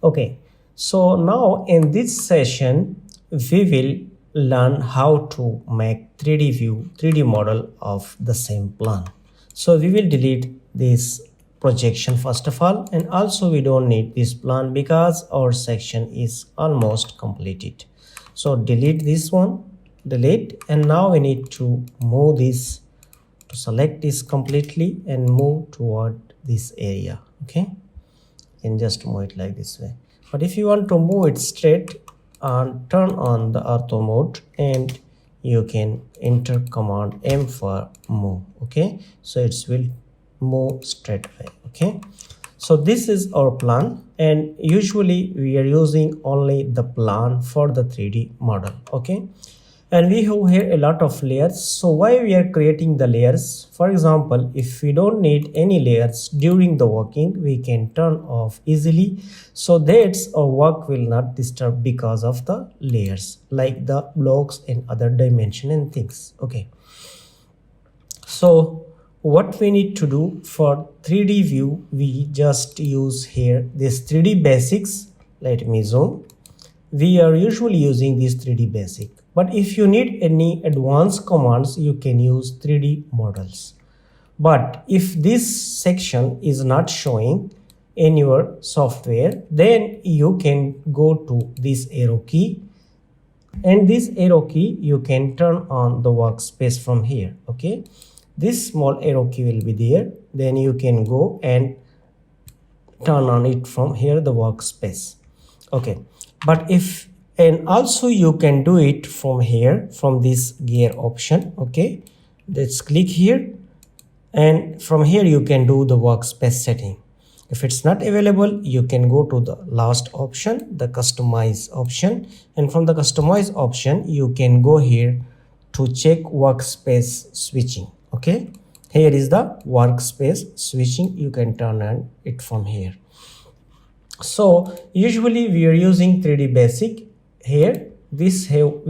Okay, so now in this session, we will learn how to make 3D view, 3D model of the same plan. So we will delete this projection first of all, and also we don't need this plan because our section is almost completed. So delete this one, delete, and now we need to move this, to select this completely and move toward this area. Okay, can just move it like this way. But if you want to move it straight, turn on the ortho mode and you can enter command M for move. Okay, so it will move straight away. Okay, so this is our plan, and usually we are using only the plan for the 3D model. Okay, and we have here a lot of layers. So why we are creating the layers? For example, if we don't need any layers during the working, we can turn off easily, so that our work will not disturb because of the layers, like the blocks and other dimension and things. Okay, so what we need to do for 3D view, we just use here this 3D basics. Let me zoom. We are usually using this 3D basic, but if you need any advanced commands, you can use 3D models. But if this section is not showing in your software, then you can go to this arrow key, and this arrow key you can turn on the workspace from here. Okay, this small arrow key will be there, then you can go and turn on it from here, the workspace. Okay, but if, and also you can do it from here, from this gear option. Okay, let's click here, and from here you can do the workspace setting. If it's not available, you can go to the last option, the customize option, and from the customize option you can go here to check workspace switching. Okay, here is the workspace switching, you can turn on it from here. So usually we are using 3D basic here. We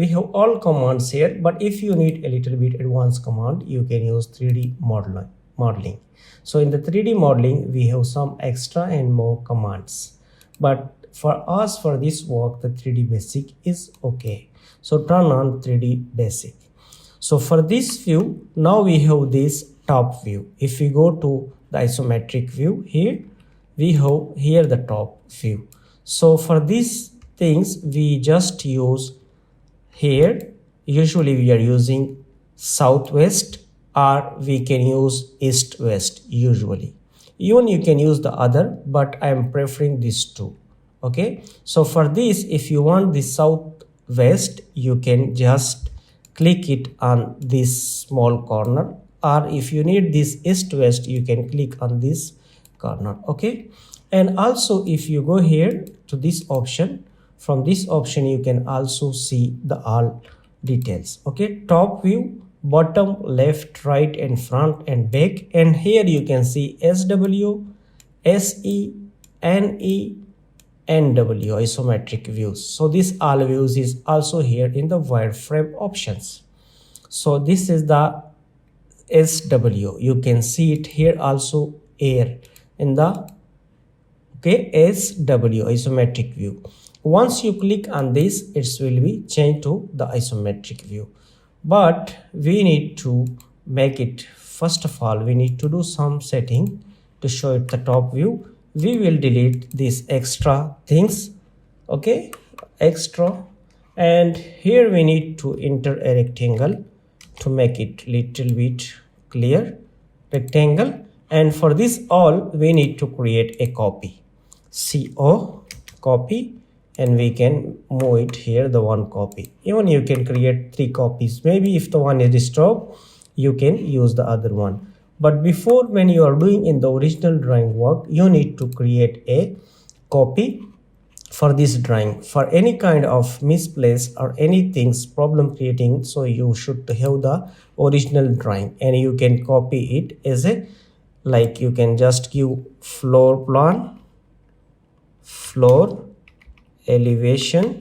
have all commands here, but if you need a little bit advanced command, you can use 3D modeling. So in the 3D modeling, we have some extra and more commands, but for us, for this work, the 3D basic is okay. So turn on 3D basic. So for this view, now we have this top view. If we go to the isometric view here, we have here the top view. So for these things, we just use here, usually we are using southwest, or we can use east west. Usually even you can use the other, but I am preferring these two. Okay, so for this, if you want the southwest, you can just click it on this small corner, or if you need this east west, you can click on this corner. Okay, and also if you go here to this option, from this option you can also see the all details. Okay, top view, bottom, left, right, and front and back, and here you can see SW, SE, NE, NW isometric views. So this all views is also here in the wireframe options. So this is the SW, you can see it here also here in the SW isometric view. Once you click on this, it will be changed to the isometric view, but we need to make it, first of all we need to do some setting to show it the top view. We will delete these extra things. Okay, extra, and here we need to enter a rectangle to make it little bit clear, rectangle, and for this all we need to create a copy, copy, and we can move it here, the one copy. Even you can create 3 copies, maybe if the one is disturbed you can use the other one. But before, when you are doing in the original drawing work, you need to create a copy for this drawing. For any kind of misplace or anything's problem creating, so you should have the original drawing, and you can copy it as a, like you can just give floor plan, floor, elevation,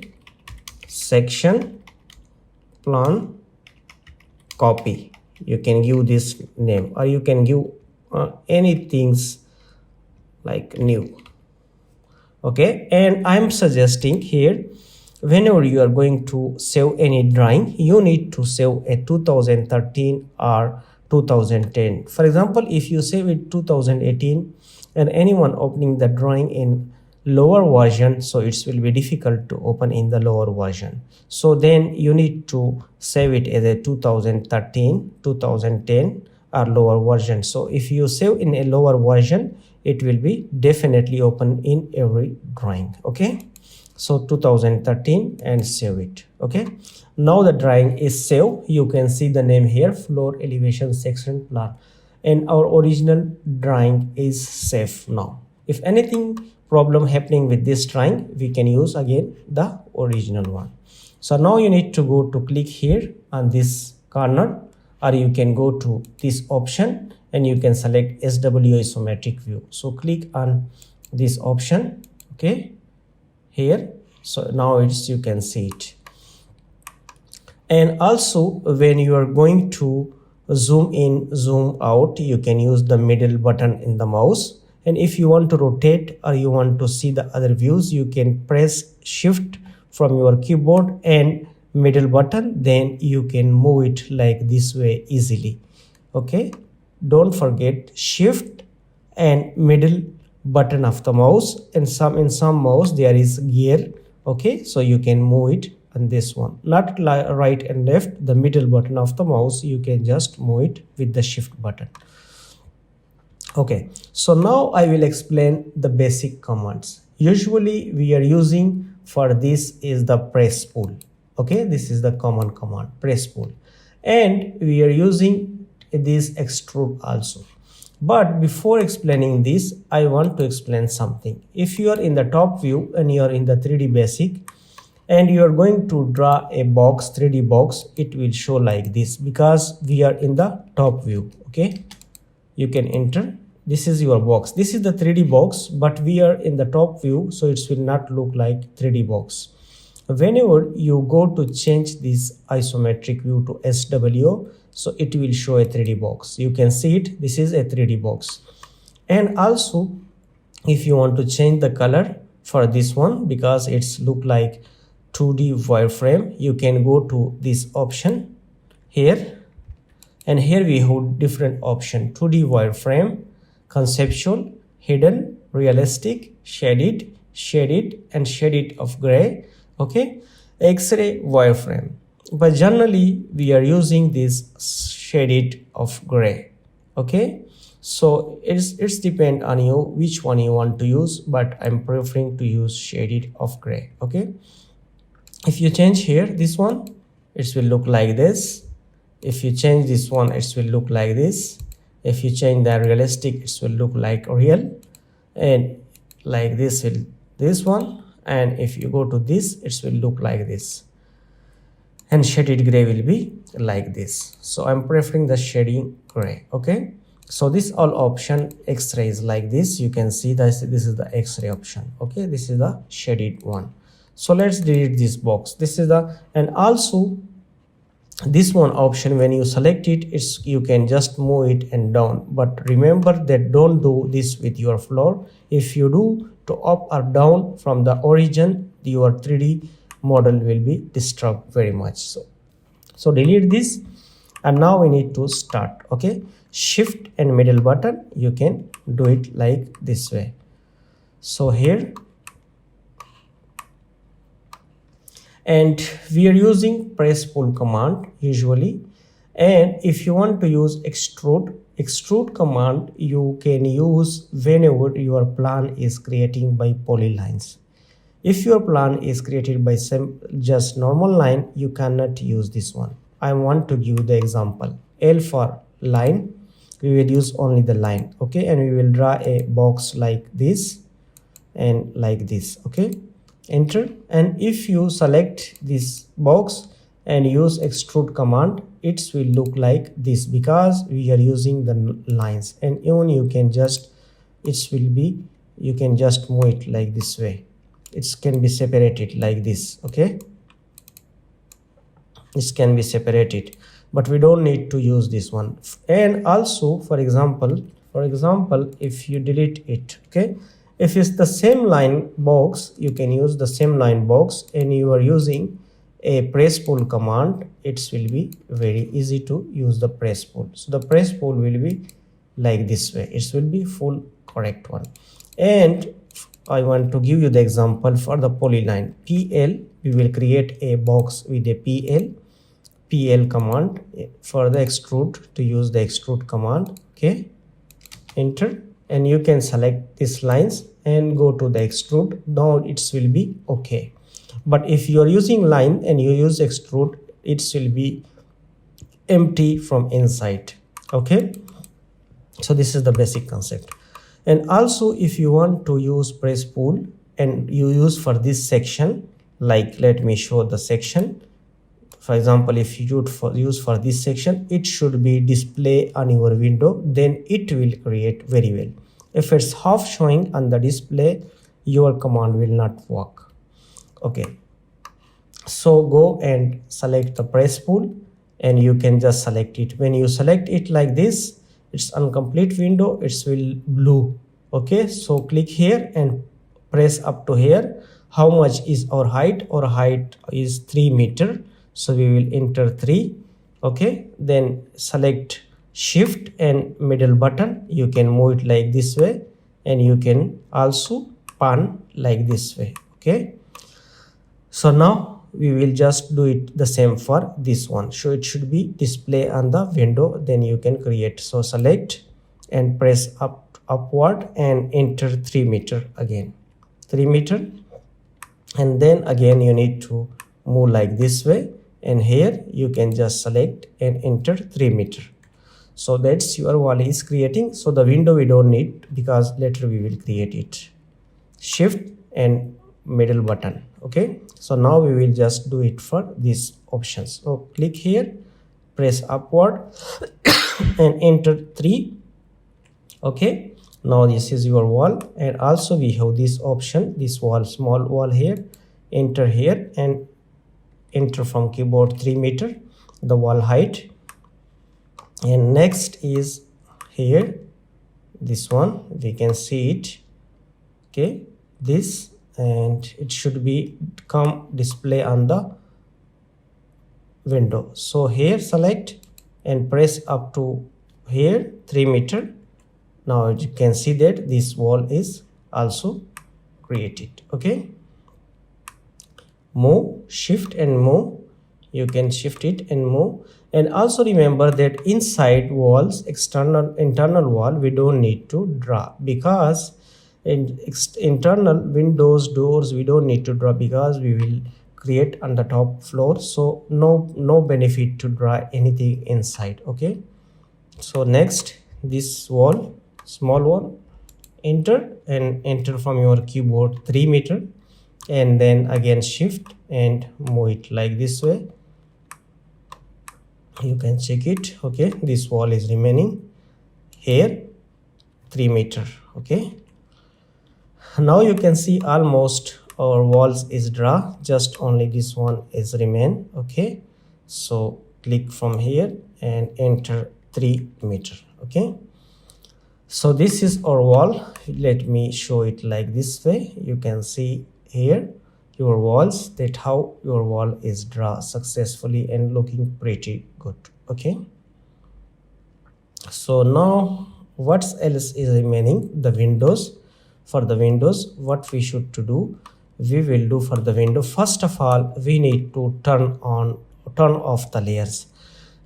section, plan, copy. You can give this name, or you can give anything's like new. Okay, and I'm suggesting here, whenever you are going to save any drawing, you need to save a 2013 or 2010. For example, if you save it 2018 and anyone opening the drawing in lower version, so it will be difficult to open in the lower version. So then you need to save it as a 2013, 2010 or lower version. So if you save in a lower version, it will be definitely open in every drawing. Okay, so 2013 and save it. Okay, now the drawing is saved. You can see the name here, floor elevation section plan, and our original drawing is safe now. If anything problem happening with this drawing, we can use again the original one. So now you need to go to click here on this corner, or you can go to this option and you can select SW isometric view. So click on this option, okay, here. So now you can see it. And also when you are going to zoom in, zoom out, you can use the middle button in the mouse. And if you want to rotate or you want to see the other views, you can press shift from your keyboard and middle button, then you can move it like this way easily. Okay, don't forget shift and middle button of the mouse, and in some mouse there is gear. Okay, so you can move it on this one, not right and left, the middle button of the mouse, you can just move it with the shift button. Okay, so now I will explain the basic commands. Usually we are using for this is the press pull. Okay, this is the common command, press pull, and we are using this extrude also. But before explaining this, I want to explain something. If you are in the top view and you are in the 3D basic and you are going to draw a box, 3D box, it will show like this because we are in the top view. Okay, you can enter, this is your box, this is the 3D box, but we are in the top view, so it will not look like 3D box. Whenever you go to change this isometric view to SW, so it will show a 3D box. You can see it, this is a 3D box. And also if you want to change the color for this one, because it's look like 2D wireframe, you can go to this option here, and here we have different option: 2D wireframe, conceptual, hidden, realistic, shaded, and shaded of gray. Okay, X-ray wireframe, but generally we are using this shaded of gray. Okay, so it's depend on you which one you want to use, but I'm preferring to use shaded of gray. Okay, if you change here this one, it will look like this. If you change this one, it will look like this. If you change the realistic, it will look like real, and like this will this one. And if you go to this, it will look like this, and shaded gray will be like this. So I'm preferring the shading gray. Okay, so this all option X-ray is like this. You can see that this is the X-ray option. Okay, this is the shaded one. So let's delete this box. This is the, and also this one option, when you select it, you can just move it and down, but remember that don't do this with your floor. If you do to up or down from the origin, your 3D model will be disturbed very much. So delete this, and now we need to start. Okay, shift and middle button, you can do it like this way. So here, and we are using press pull command usually, and if you want to use extrude command, you can use whenever your plan is creating by polylines. If your plan is created by just normal line, you cannot use this one. I want to give the example. L for line, we will use only the line. Okay, and we will draw a box like this and like this. Okay, enter, and if you select this box and use extrude command, it will look like this because we are using the lines. And even you can just, it will be, you can just move it like this way. It can be separated like this. Okay, this can be separated, but we don't need to use this one. And also, for example, if you delete it, okay, If it's the same line box, you can use the same line box and you are using a press pull command. It will be very easy to use the press pull. So the press pull will be like this way. It will be full correct one. And I want to give you the example for the polyline. PL, we will create a box with a PL command. For the extrude, to use the extrude command. Okay, enter, and you can select these lines and go to the extrude. Now it will be okay. But if you are using line and you use extrude, it will be empty from inside. Okay, so this is the basic concept. And also, if you want to use press pull and you use for this section, like let me show the section. For example, if you use for this section, it should be display on your window, then it will create very well. If it's half showing on the display, your command will not work. Okay, so go and select the press pull and you can just select it. When you select it like this, it's on complete window, it will blue. Okay, so click here and press up to here. How much is our height? Our height is 3 meters, so we will enter 3. Okay, then select shift and middle button. You can move it like this way, and you can also pan like this way. Okay, so now we will just do it the same for this one. So it should be display on the window, then you can create. So select and press upward and enter 3 meters again, 3 meters, and then again you need to move like this way, and here you can just select and enter 3 meters. So that's your wall is creating. So the window we don't need because later we will create it. Shift and middle button. Okay, so now we will just do it for these options. So click here, press upward and enter 3. Okay, now this is your wall. And also we have this option, this wall, small wall here. Enter here and enter from keyboard 3 meters, the wall height. And next is here, this one, we can see it. Okay, this, and it should be come display on the window. So here select and press up to here 3 meters. Now you can see that this wall is also created. Okay, move, shift and move. You can shift it and move. And also remember that inside walls, internal wall, we don't need to draw, because in internal windows, doors, we don't need to draw because we will create on the top floor. So no benefit to draw anything inside. Okay, so next, this wall, small one, enter and enter from your keyboard 3 meters, and then again shift and move it like this way. You can check it. Okay, this wall is remaining here 3 meters. Okay, now you can see almost our walls is draw, just only this one is remain. Okay, so click from here and enter 3 meters. Okay, so this is our wall. Let me show it like this way. You can see here your walls, that how your wall is draw successfully and looking pretty good. Okay, so now what else is remaining? The windows. For the windows, what we should to do, we will do for the window, first of all we need to turn off the layers.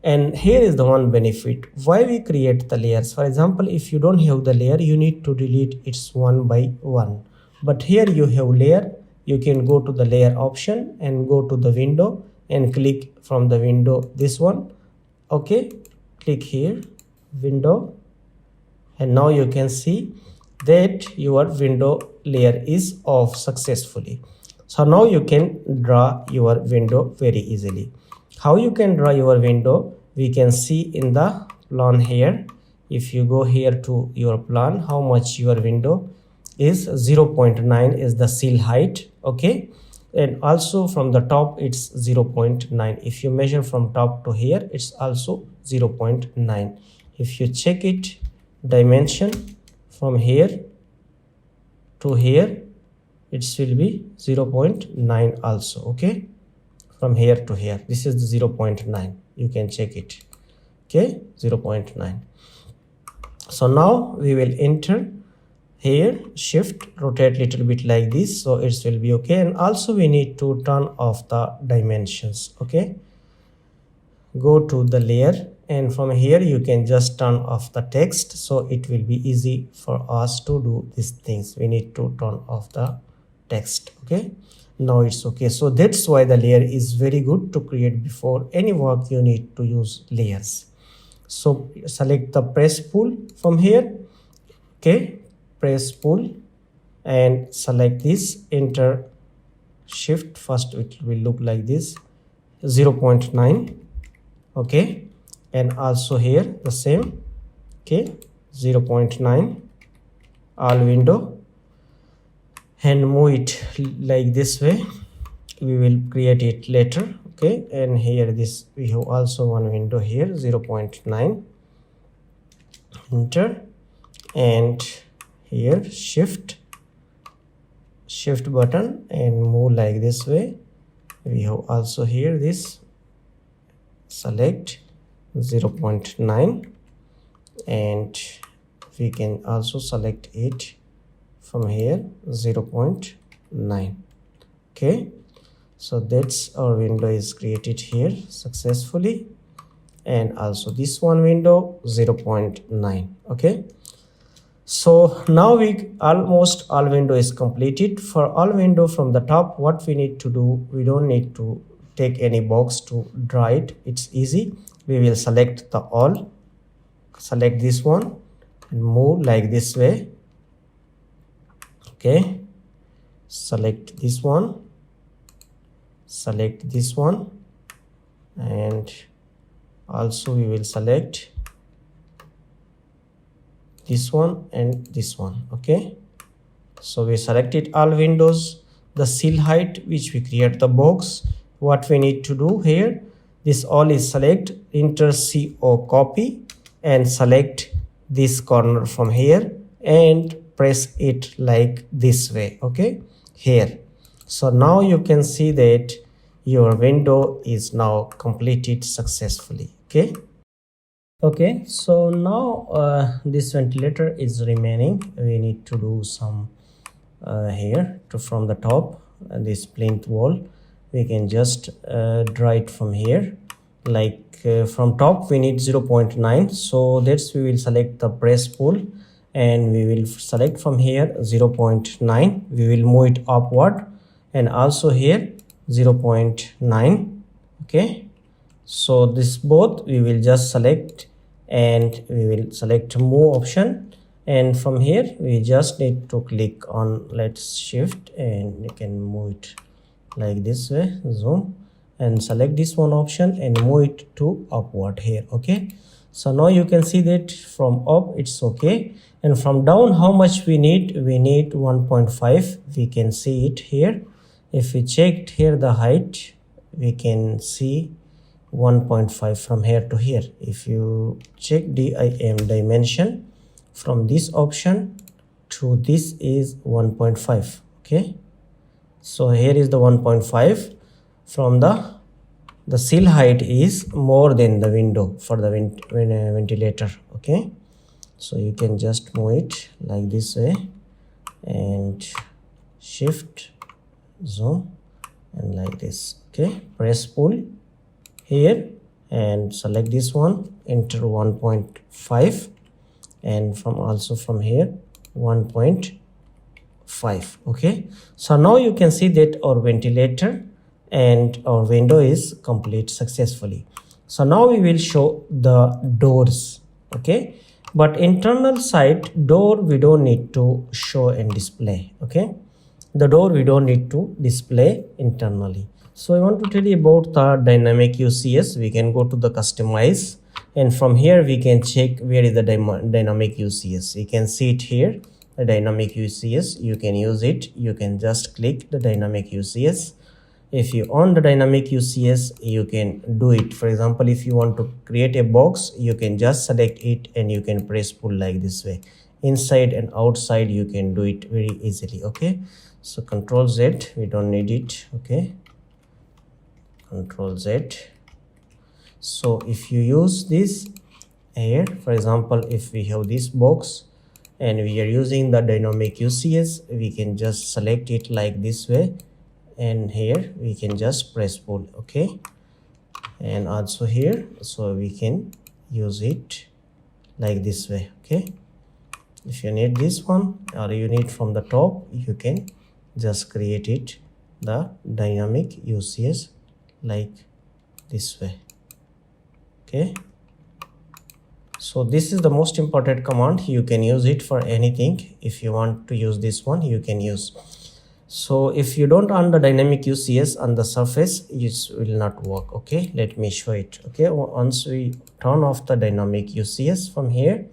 And here is the one benefit why we create the layers. For example, if you don't have the layer, you need to delete it one by one. But here you have layer, you can go to the layer option and go to the window and click from the window this one. Okay, click here, window, and now you can see that your window layer is off successfully. So now you can draw your window very easily. How you can draw your window, we can see in the plan here. If you go here to your plan, how much your window is, 0.9 is the sill height. Okay, and also from the top it's 0.9. If you measure from top to here, it's also 0.9. If you check it, dimension from here to here it will be 0.9 also. Okay, from here to here this is the 0.9, you can check it. Okay, 0.9. so now we will enter here, shift, rotate little bit like this, so it will be okay. And also we need to turn off the dimensions. Okay, go to the layer, and from here you can just turn off the text, so it will be easy for us to do these things. We need to turn off the text. Okay, now it's okay. So that's why the layer is very good to create. Before any work you need to use layers. So select the press pull from here. Okay, press pull and select this, enter, shift. First it will look like this, 0.9. okay, and also here the same. Okay, 0.9, all window, and move it like this way. We will create it later. Okay, and here this we have also one window here, 0.9, enter, and here shift button and move like this way. We have also here this, select 0.9, and we can also select it from here, 0.9. okay, so that's our window is created here successfully. And also this one window, 0.9. okay, so now we almost all window is completed. For all window from the top, what we need to do, we don't need to take any box to draw it, it's easy. We will select the all, select this one and move like this way. Okay, select this one, select this one, and also we will select this one and this one. Okay, so we selected all windows. The seal height which we create the box, what we need to do here, this all is select, enter CO copy and select this corner from here and press it like this way. Okay, here. So now you can see that your window is now completed successfully. Okay, so now this ventilator is remaining. We need to do some here to from the top, this plinth wall. We can just draw it from here, like from top we need 0.9. so that's we will select the press pull and we will select from here 0.9. we will move it upward, and also here 0.9. okay, so this both we will just select and we will select move option, and from here we just need to click on, let's shift, and you can move it like this way, zoom, and select this one option and move it to upward here. Okay, so now you can see that from up it's okay, and from down how much we need 1.5. we can see it here. If we checked here the height, we can see 1.5 from here to here. If you check DIM dimension, from this option to this is 1.5. okay, so here is the 1.5. from the seal height is more than the window for the ventilator. Okay, so you can just move it like this way and shift, zoom, and like this. Okay, press pull here and select this one, enter 1.5, and from also from here 1.5. okay, so now you can see that our ventilator and our window is complete successfully. So now we will show the doors. Okay, but internal side door we don't need to show and display. Okay, the door we don't need to display internally. So I want to tell you about the dynamic UCS. We can go to the customize, and from here we can check where is the dynamic UCS. You can see it here, the dynamic UCS. You can use it. You can just click the dynamic UCS. If you on the dynamic UCS, you can do it. For example, if you want to create a box, you can just select it and you can press pull like this way. inside and outside, you can do it very easily. Okay, so Control Z, we don't need it. Okay, Control Z. So if you use this here, for example, if we have this box and we are using the dynamic UCS, we can just select it like this way, and here we can just press pull. Okay, and also here, so we can use it like this way. Okay, if you need this one or you need from the top, you can just create it the dynamic UCS like this way. Okay, so this is the most important command. You can use it for anything. If you want to use this one, you can use. So if you don't on the dynamic UCS on the surface, it will not work. Okay, let me show it. Okay, once we turn off the dynamic UCS from here,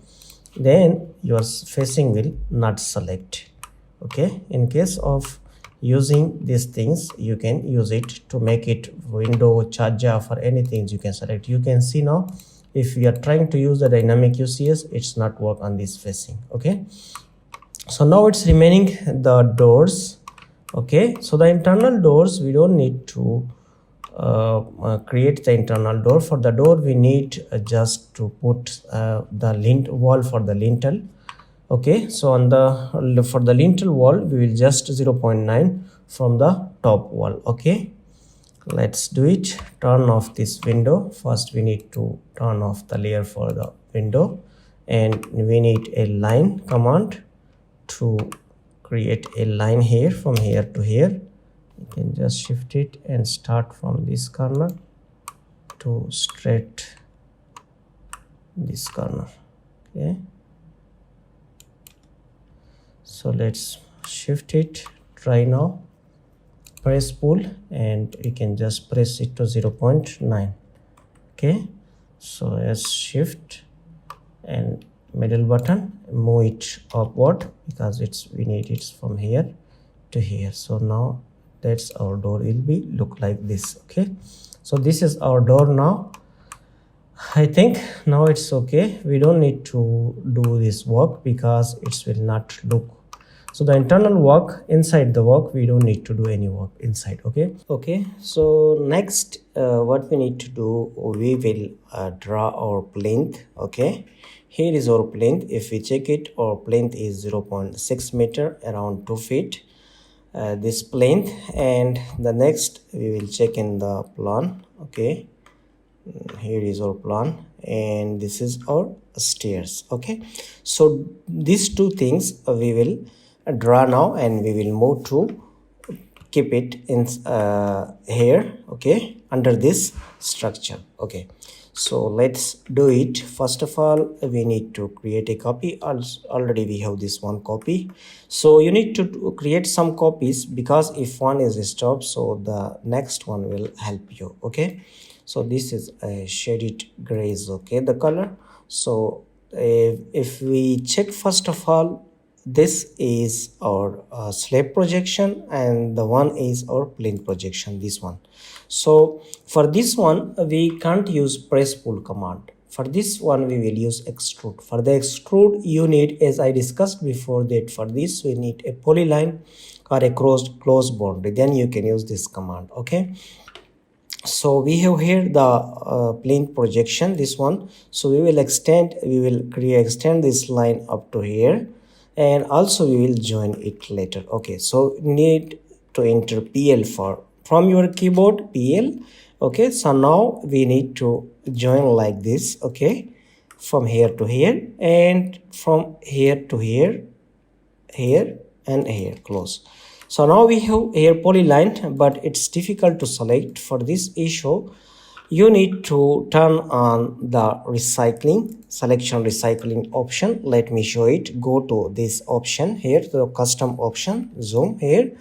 then your facing will not select. Okay, in case of using these things, you can use it to make it window, chajja, for anything you can select. You can see now, if we are trying to use the dynamic UCS, it's not work on this facing. Okay, so now it's remaining the doors. Okay, so the internal doors, we don't need to create the internal door. For the door, we need just to put the lint wall for the lintel. Okay, so on the for the lintel wall, we will just 0.9 from the top wall. Okay, let's do it. Turn off this window. First we need to turn off the layer for the window, and we need a line command to create a line here from here to here. You can just shift it and start from this corner to straight this corner. Okay, so let's shift it. Try now, press pull, and we can just press it to 0.9. Okay, so let's shift and middle button, move it upward, because we need it from here to here. So now that's our door will be look like this. Okay, so this is our door now. I think now it's okay. We don't need to do this work because it will not look. So the internal work, inside the work, we don't need to do any work inside. Okay, so next what we need to do, we will draw our plinth. Okay, here is our plinth. If we check it, our plinth is 0.6 meter, around 2 feet. This plinth, and the next we will check in the plan. Okay, here is our plan, and this is our stairs. Okay, so these two things we will draw now, and we will move to keep it in here. Okay, under this structure. Okay, so let's do it. First of all, we need to create a copy. Already we have this one copy, so you need to create some copies, because if one is stopped, so the next one will help you. Okay, so this is a shaded grays. Okay, the color. So if we check, first of all, this is our slab projection, and the one is our plinth projection, this one. So for this one, we can't use press pull command. For this one, we will use extrude. For the extrude, you need, as I discussed before, that for this we need a polyline or a closed boundary. Then you can use this command. Okay, so we have here the plinth projection, this one. So we will extend this line up to here, and also we will join it later. Okay, so need to enter PL from your keyboard, PL. Okay, so now we need to join like this. Okay, from here to here, and from here to here, here and here, close. So now we have here polyline, but it's difficult to select. For this issue, you need to turn on the selection recycling option. Let me show it. Go to this option here, the custom option, zoom here,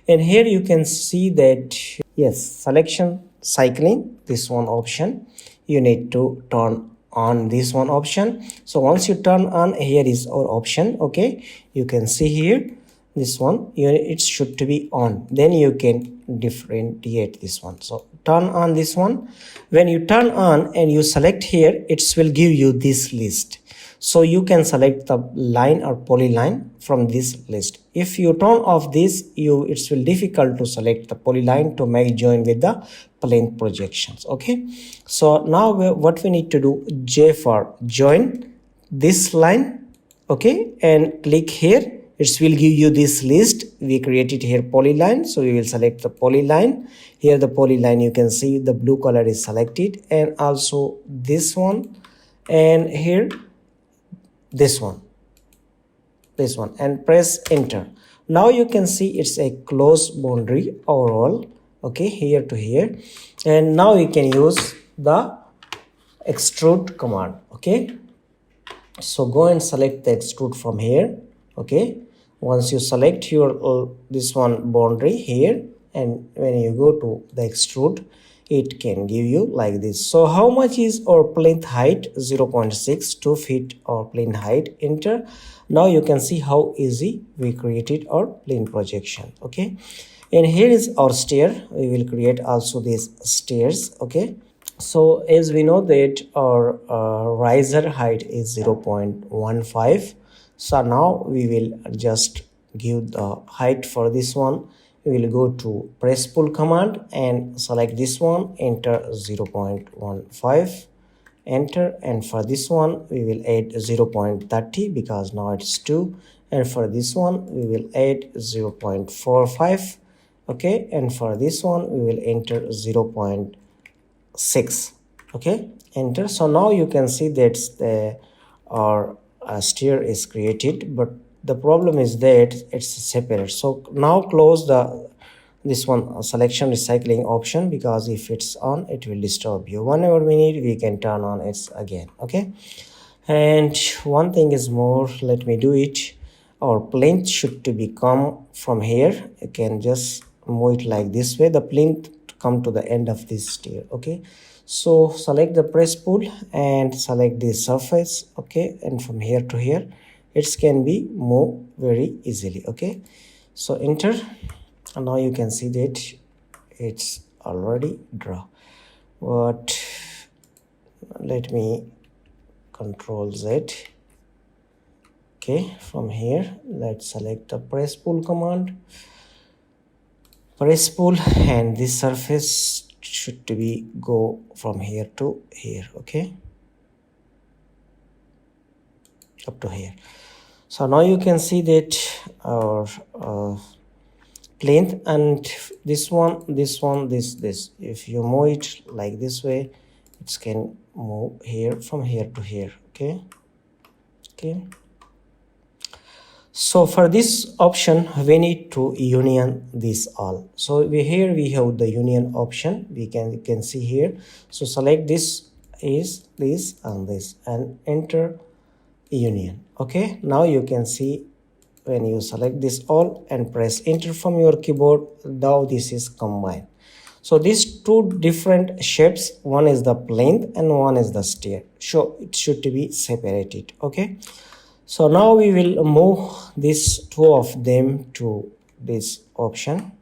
and here you can see that, yes, selection cycling, this one option, you need to turn on this one option. So once you turn on, here is our option. Okay, you can see here, this one, it should to be on, then you can differentiate this one. So turn on this one. When you turn on and you select here, it will give you this list. So you can select the line or polyline from this list. If you turn off this, it will difficult to select the polyline to make join with the Plinth projections. Okay, so now what we need to do, J for join this line. Okay, and click here. It will give you this list. We created here polyline, so we will select the polyline. Here the polyline, you can see the blue color is selected, and also this one, and here this one, and press enter. Now you can see it's a close boundary overall, okay, here to here. And now you can use the extrude command. Okay, so go and select the extrude from here. Okay, once you select your this one boundary here, and when you go to the extrude, it can give you like this. So how much is our plinth height? 0.6, 2 feet our plinth height. Enter. Now you can see how easy we created our plinth projection. Okay, and here is our stair. We will create also these stairs. Okay, so as we know that our riser height is 0.15. So now we will just give the height for this one. We will go to press pull command and select this one, enter 0.15, enter, and for this one we will add 0.30 because now it's 2, and for this one we will add 0.45. okay, and for this one we will enter 0.6. okay, enter. So now you can see that our stair is created, but the problem is that it's separate. So now close this one selection recycling option, because if it's on, it will disturb you. Whenever we need, we can turn on it again. Okay, and one thing is more, let me do it. Our plinth should to become from here. You can just move it like this way, the plinth to come to the end of this stair. Okay, so select the press pull and select this surface. Okay, and from here to here it can be moved very easily. Okay, so enter, and now you can see that it's already draw. But let me Control Z. Okay, from here let's select the press pull command, press pull, and this surface should be go from here to here. Okay, up to here. So now you can see that our plinth, and this one, this, if you move it like this way, it can move here from here to here. Okay, so for this option we need to union this all. So we have the union option. You can see here. So select this is this and this, and enter union. Okay, now you can see when you select this all and press enter from your keyboard, now this is combined. So these two different shapes, one is the plinth and one is the stair, so it should be separated. Okay, so now we will move these two of them to this option.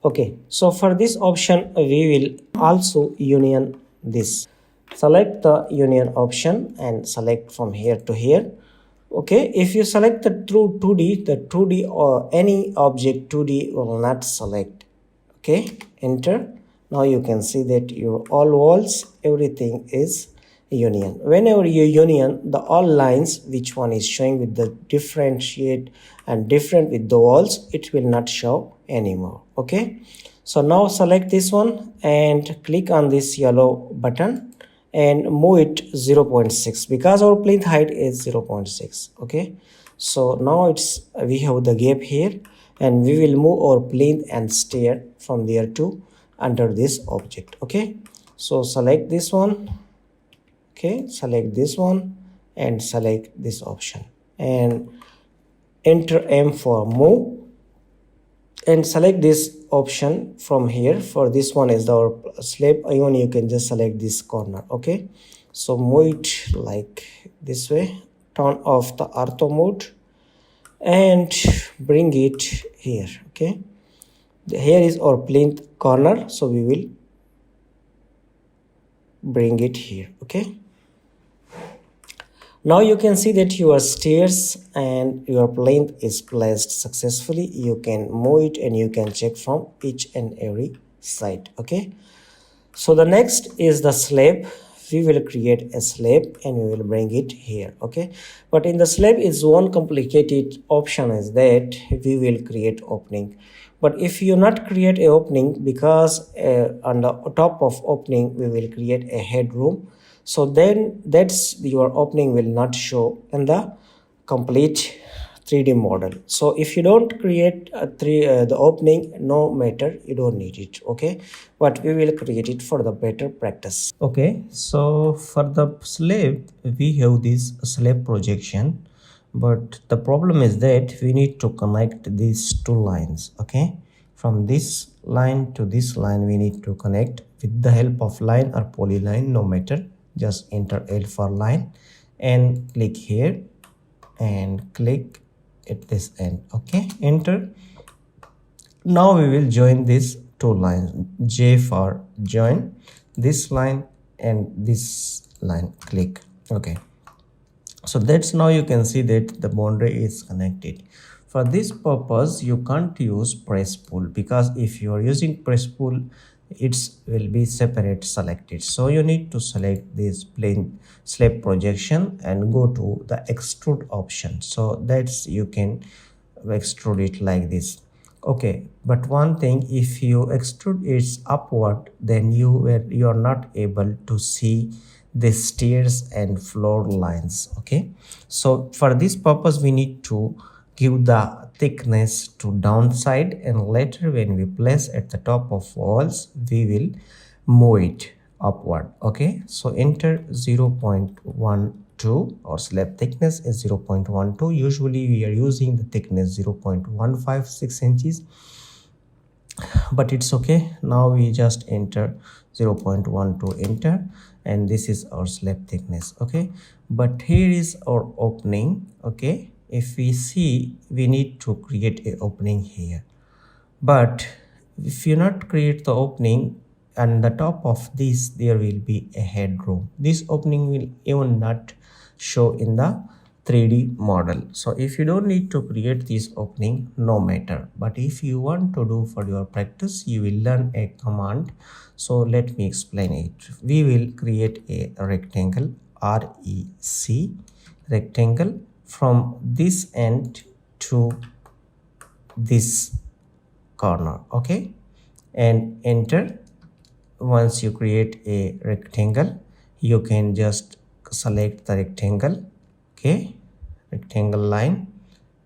Okay, so for this option we will also union this. Select the union option and select from here to here. Okay, if you select the true 2D, the 2D or any object 2D will not select. Okay, enter. Now you can see that your all walls, everything is union. Whenever you union the all lines, which one is showing with the differentiate and different with the walls, it will not show anymore. Okay, so now select this one and click on this yellow button and move it 0.6 because our plinth height is 0.6. okay, so now we have the gap here, and we will move our plinth and stair from there to under this object. Okay, so select this one. Okay, select this one and select this option and enter M for move, and select this option from here. For this one is our slab, even you can just select this corner. Okay, so move it like this way, turn off the ortho mode and bring it here. Okay, here is our plinth corner, so we will bring it here. Okay, Now you can see that your stairs and your plinth is placed successfully. You can move it and you can check from each and every side. Okay, so the next is the slab. We will create a slab and we will bring it here. Okay, but in the slab is one complicated option is that we will create opening. But if you not create a opening, because on the top of opening we will create a headroom, so then that's your opening will not show in the complete 3D model. So if you don't create the opening, no matter, you don't need it. Okay, but we will create it for the better practice. Okay, so for the slab we have this slab projection, but the problem is that we need to connect these two lines. Okay, from this line to this line we need to connect with the help of line or polyline, no matter. Just enter L for line and click here and click at this end. Okay, enter. Now we will join these two lines. J for join this line and this line, click. Okay, so that's now you can see that the boundary is connected. For this purpose you can't use press pull, because if you are using press pull it will be separate selected. So you need to select this plane slab projection and go to the extrude option, so that's you can extrude it like this. Okay, but one thing, if you extrude it upward, then you are not able to see the stairs and floor lines. Okay, so for this purpose we need to give the thickness to downside, and later when we place at the top of walls we will move it upward. Okay, so enter 0.12 or slab thickness is 0.12. Usually we are using the thickness 0.156 inches, but it's okay. Now we just enter 0.12, enter, and this is our slab thickness. Okay, but here is our opening. Okay, if we see, we need to create a opening here, but if you not create the opening, and the top of this there will be a headroom, this opening will even not show in the 3D model. So if you don't need to create this opening, no matter, but if you want to do for your practice, you will learn a command. So let me explain it. We will create a rectangle, REC rectangle, from this end to this corner. Okay, and enter. Once you create a rectangle, you can just select the rectangle. Okay, rectangle line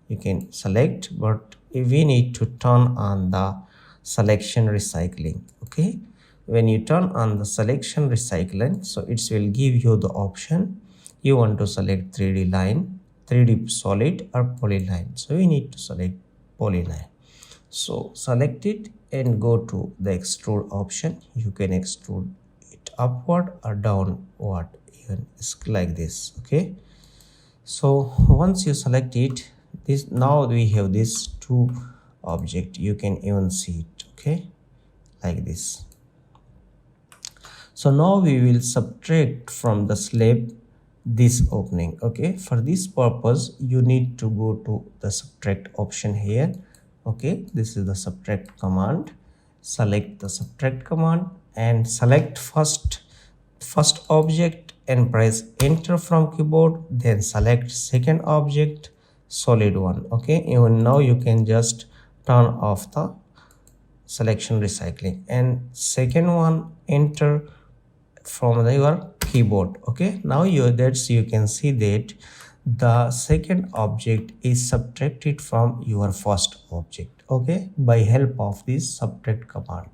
you can select, but we need to turn on the selection recycling. Okay, when you turn on the selection recycling, so it will give you the option you want to select 3D line, 3D solid or polyline. So we need to select polyline. So select it and go to the extrude option. You can extrude it upward or downward, even like this. Okay, so once you select it, this now we have this two object, you can even see it. Okay, like this. So now we will subtract from the slab this opening. Okay, for this purpose you need to go to the subtract option here. Okay, this is the subtract command. Select the subtract command and select first object and press enter from keyboard, then select second object, solid one. Okay, even now you can just turn off the selection recycling, and second one enter from your keyboard. Okay, now you can see that the second object is subtracted from your first object. Okay, by help of this subtract command.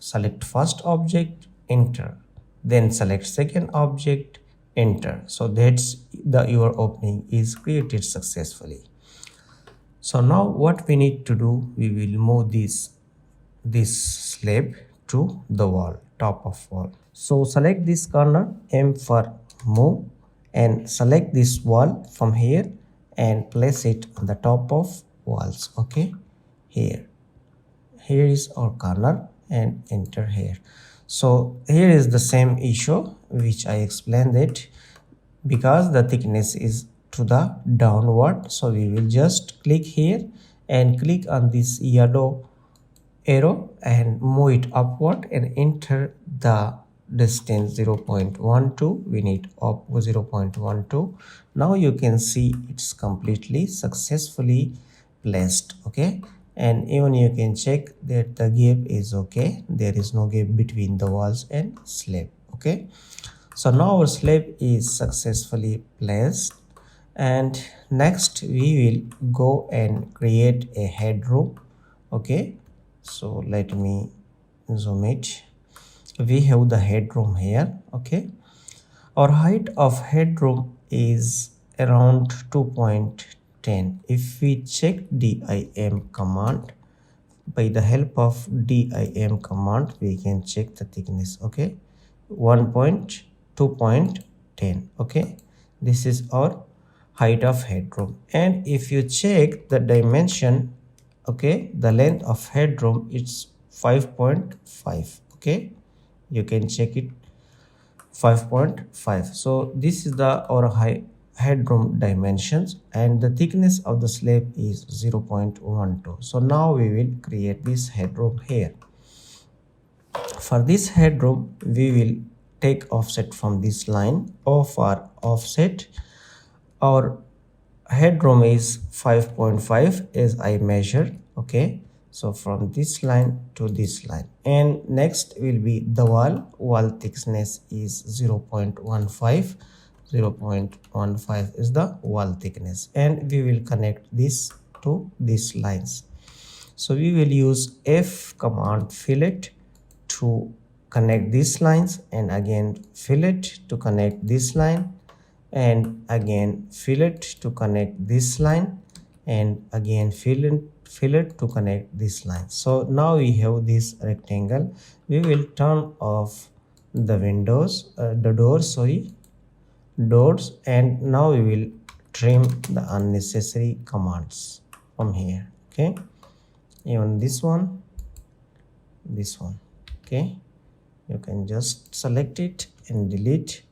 Select first object, enter, then select second object, enter. So that's your opening is created successfully. So now what we need to do, we will move this slab to the wall, top of wall. So select this corner, M for move, and select this wall from here and place it on the top of walls. Okay, here is our corner, and enter here. So here is the same issue which I explained, that because the thickness is to the downward. So we will just click here and click on this yellow arrow and move it upward and enter the distance 0.12. We need up 0.12. Now you can see it's completely successfully placed. Okay, and even you can check that the gap is okay. There is no gap between the walls and slab. Okay, so now our slab is successfully placed, and next we will go and create a headroom. Okay, so let me zoom it. We have the headroom here. Okay, our height of headroom is around 2.10. If we check dim command, by the help of dim command we can check the thickness. Okay, 1.2.10. okay, this is our height of headroom. And if you check the dimension, okay, the length of headroom it's 5.5. okay, you can check it, 5.5. so this is the our high headroom dimensions, and the thickness of the slab is 0.12. so now we will create this headroom here. For this headroom we will take offset from this line. O for offset, our headroom is 5.5 as I measured. Okay, so from this line to this line, and next will be the wall thickness is 0.15. 0.15 is the wall thickness, and we will connect this to these lines. So we will use F command fillet to connect these lines, and again fillet to connect this line, and again fillet to connect this line, and again fillet to connect this line. So now we have this rectangle. We will turn off the windows, the doors, and now we will trim the unnecessary commands from here. Okay, even this one. Okay, you can just select it and delete.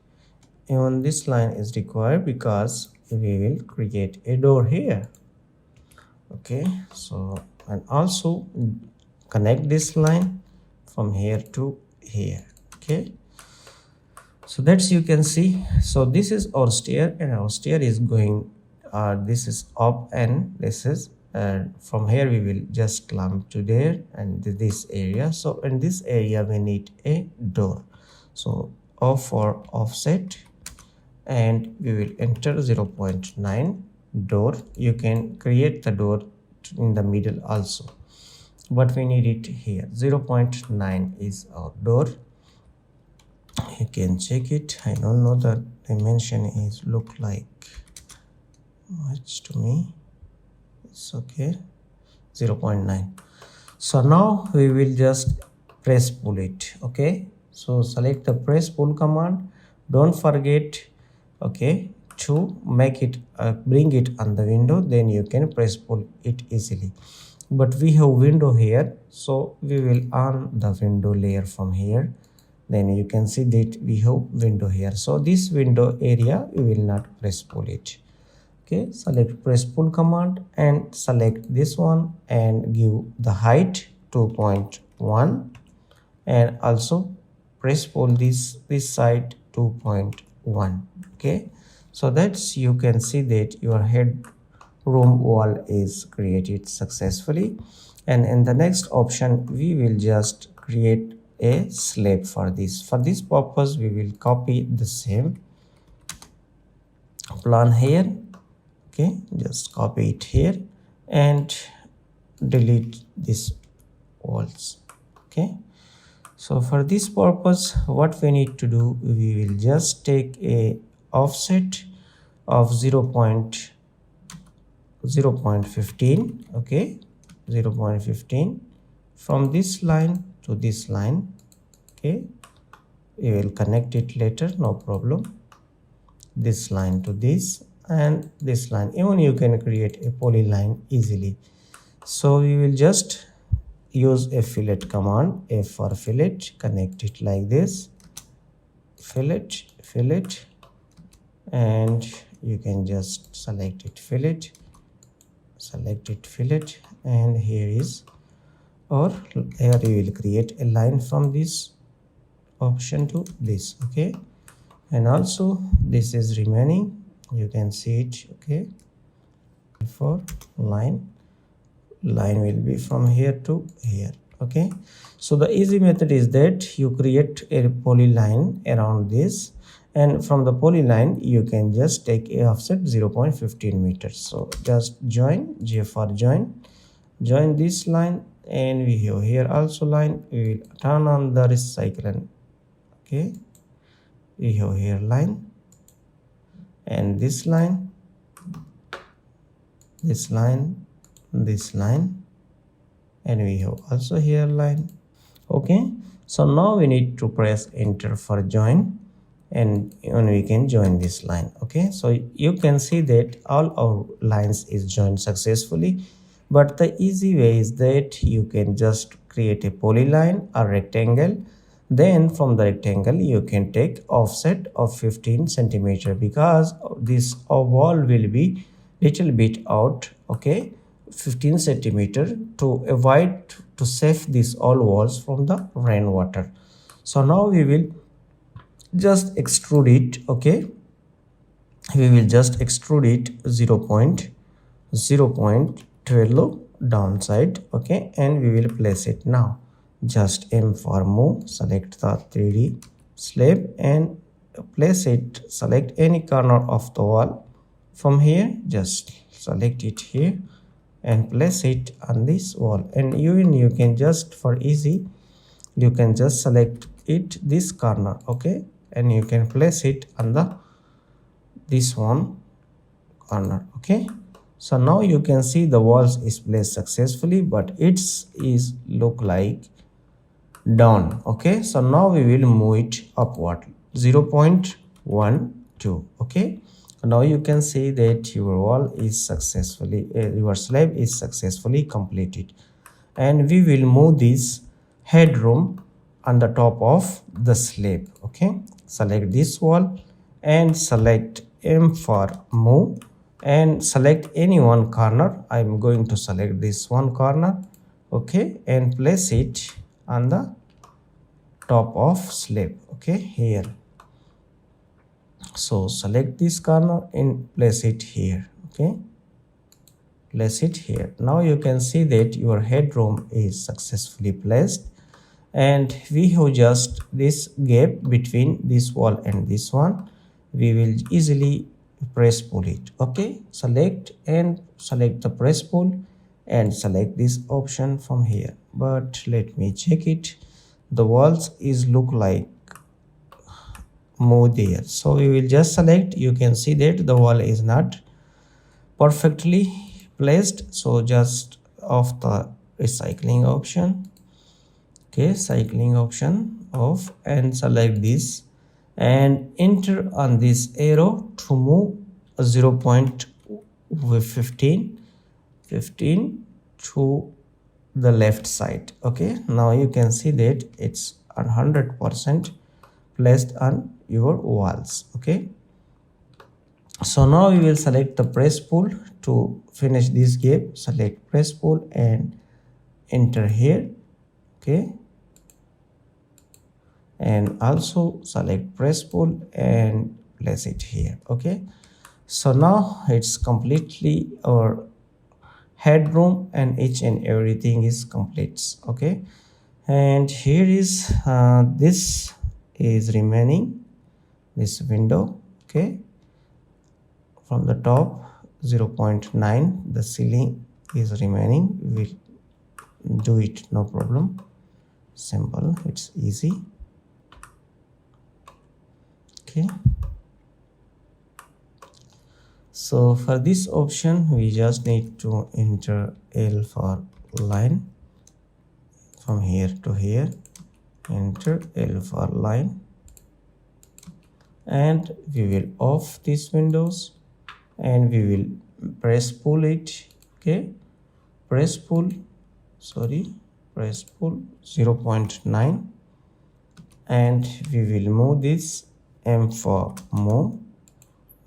Even this line is required because we will create a door here. Okay, so and also connect this line from here to here. Okay, so that's you can see. So this is our stair, and our stair is going this is up, and this is from here we will just climb to there and this area. So in this area we need a door. So O for offset, and we will enter 0.9 door. You can create the door in the middle also, but we need it here. 0.9 is our door. You can check it. I don't know the dimension is look like much to me. It's okay, 0.9. so now we will just press pull it. Okay, so select the press pull command. Don't forget, okay, to make it bring it on the window, then you can press pull it easily. But we have window here, so we will on the window layer from here. Then you can see that we have window here. So this window area we will not press pull it. Okay, select press pull command and select this one and give the height 2.1, and also press pull this side 2.1. okay, so that's you can see that your headroom wall is created successfully. And in the next option we will just create a slab. For this purpose we will copy the same plan here. Okay, just copy it here and delete these walls. Okay, so for this purpose what we need to do, we will just take a offset of 0.15. okay, 0.15 from this line to this line. Okay, we will connect it later, no problem. This line to this, and this line. Even you can create a polyline easily. So we will just use a fillet command. F for fillet, connect it like this, fillet, and you can just select it, fillet, and here is, or here you will create a line from this option to this. Okay, and also this is remaining, you can see it. Okay, for line will be from here to here. Okay, so the easy method is that you create a polyline around this, and from the polyline you can just take a offset 0.15 meters. So just join, join this line, and we have here also line. We will turn on the recycle. Okay, we have here line, and this line, this line, and we have also here line. Okay, so now we need to press enter for join, and we can join this line. Okay, so you can see that all our lines is joined successfully. But the easy way is that you can just create a polyline or rectangle, then from the rectangle you can take offset of 15 centimeter, because this wall will be little bit out. Okay, 15 centimeter to avoid, to save these all walls from the rainwater. So now we will just extrude it. Okay, we will just extrude it 0.12 downside. Okay, and we will place it. Now just aim for move, select the 3D slab and place it, select any corner of the wall. From here just select it here and place it on this wall, and you can just, for easy, you can just select it this corner. Okay, and you can place it on the this one corner. Okay, so now you can see the walls is placed successfully, but it's is look like down. Okay, so now we will move it upward 0.12. Okay, now you can see that your wall is successfully your slab is successfully completed, and we will move this headroom on the top of the slab. Okay, select this wall and select M for move and select any one corner. I'm going to select this one corner. Okay, and place it on the top of slab. Okay, here, so select this corner and place it here. Okay, place it here. Now you can see that your headroom is successfully placed, and we have just this gap between this wall and this one. We will easily press pull it. Okay, select and select the press pull and select this option from here. But let me check it, the walls is look like move there, so we will just select. You can see that the wall is not perfectly placed, so just off the recycling option. Okay, cycling option off and select this and enter on this arrow to move 0.15 to the left side. Okay, now you can see that it's 100% placed on your walls. Okay, so now we will select the press pull to finish this gap. Select press pull and enter here. Okay, and also select press pull and place it here. Okay, so now it's completely our headroom and each and everything is complete. Okay, and here is this is remaining, this window. Okay, from the top 0.9 the ceiling is remaining. We'll do it, no problem, simple, it's easy. Okay, so for this option we just need to enter L for line, from here to here, enter L for line, and we will off these windows and we will press pull it. Okay, press pull 0.9 and we will move this M for move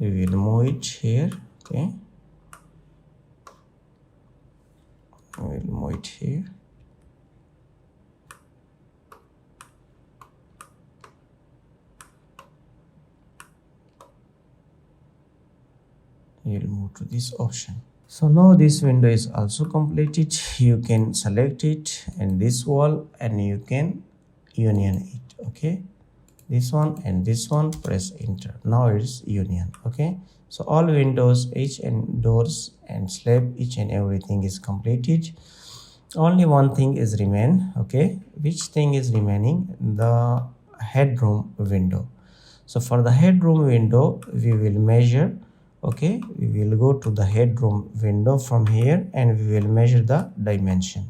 we will move it here. Okay, we will move it here. You will move to this option. So now this window is also completed. You can select it and this wall, and you can union it. Okay, this one and this one, press enter. Now it's union. Okay, so all windows, each and doors and slab, each and everything is completed. Only one thing is remain. Okay, which thing is remaining? The headroom window. So for the headroom window, we will measure. Okay, we will go to the headroom window from here, and we will measure the dimension.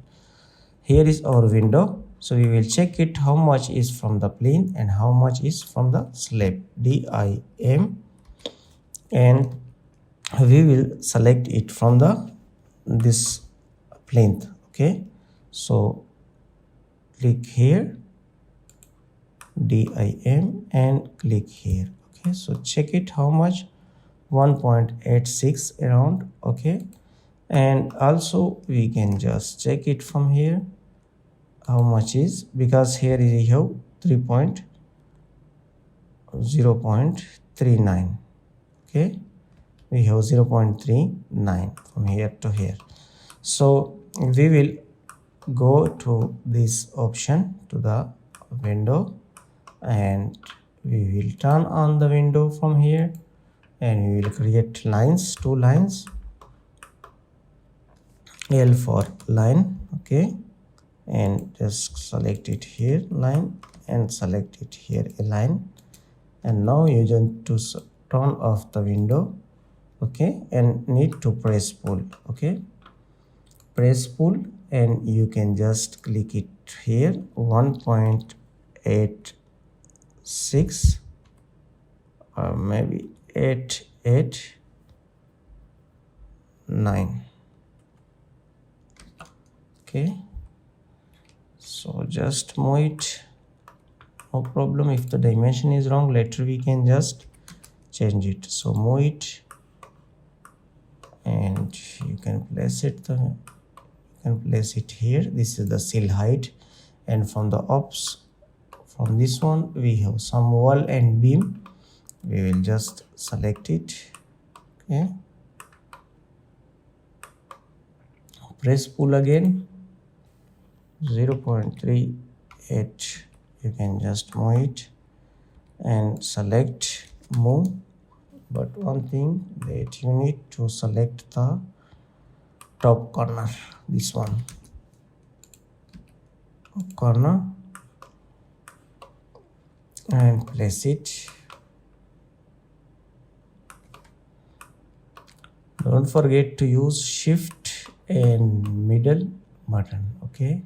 Here is our window, so we will check it how much is from the plinth and how much is from the slab, dim, and we will select it from the this plinth. Okay, so click here, dim, and click here. Okay, so check it how much, 1.86 around. Okay, and also we can just check it from here how much is, because here is we have 0.39. okay, we have 0.39 from here to here. So we will go to this option, to the window, and we will turn on the window from here, and we will create lines, 2 lines, L for line. Okay, and just select it here, line, and select it here, a line. And now you need to turn off the window. Okay, and need to press pull. Okay, press pull, and you can just click it here, 1.86 or maybe 889. Okay, so just move it, no problem. If the dimension is wrong, later we can just change it. So move it, and you can place it here. This is the sill height, and from the ops, from this one we have some wall and beam. We will just select it. Okay, press pull again, 0.38. you can just move it and select move. But one thing that you need to select the top corner, this one, top corner, and place it. Don't forget to use shift and middle button. Okay,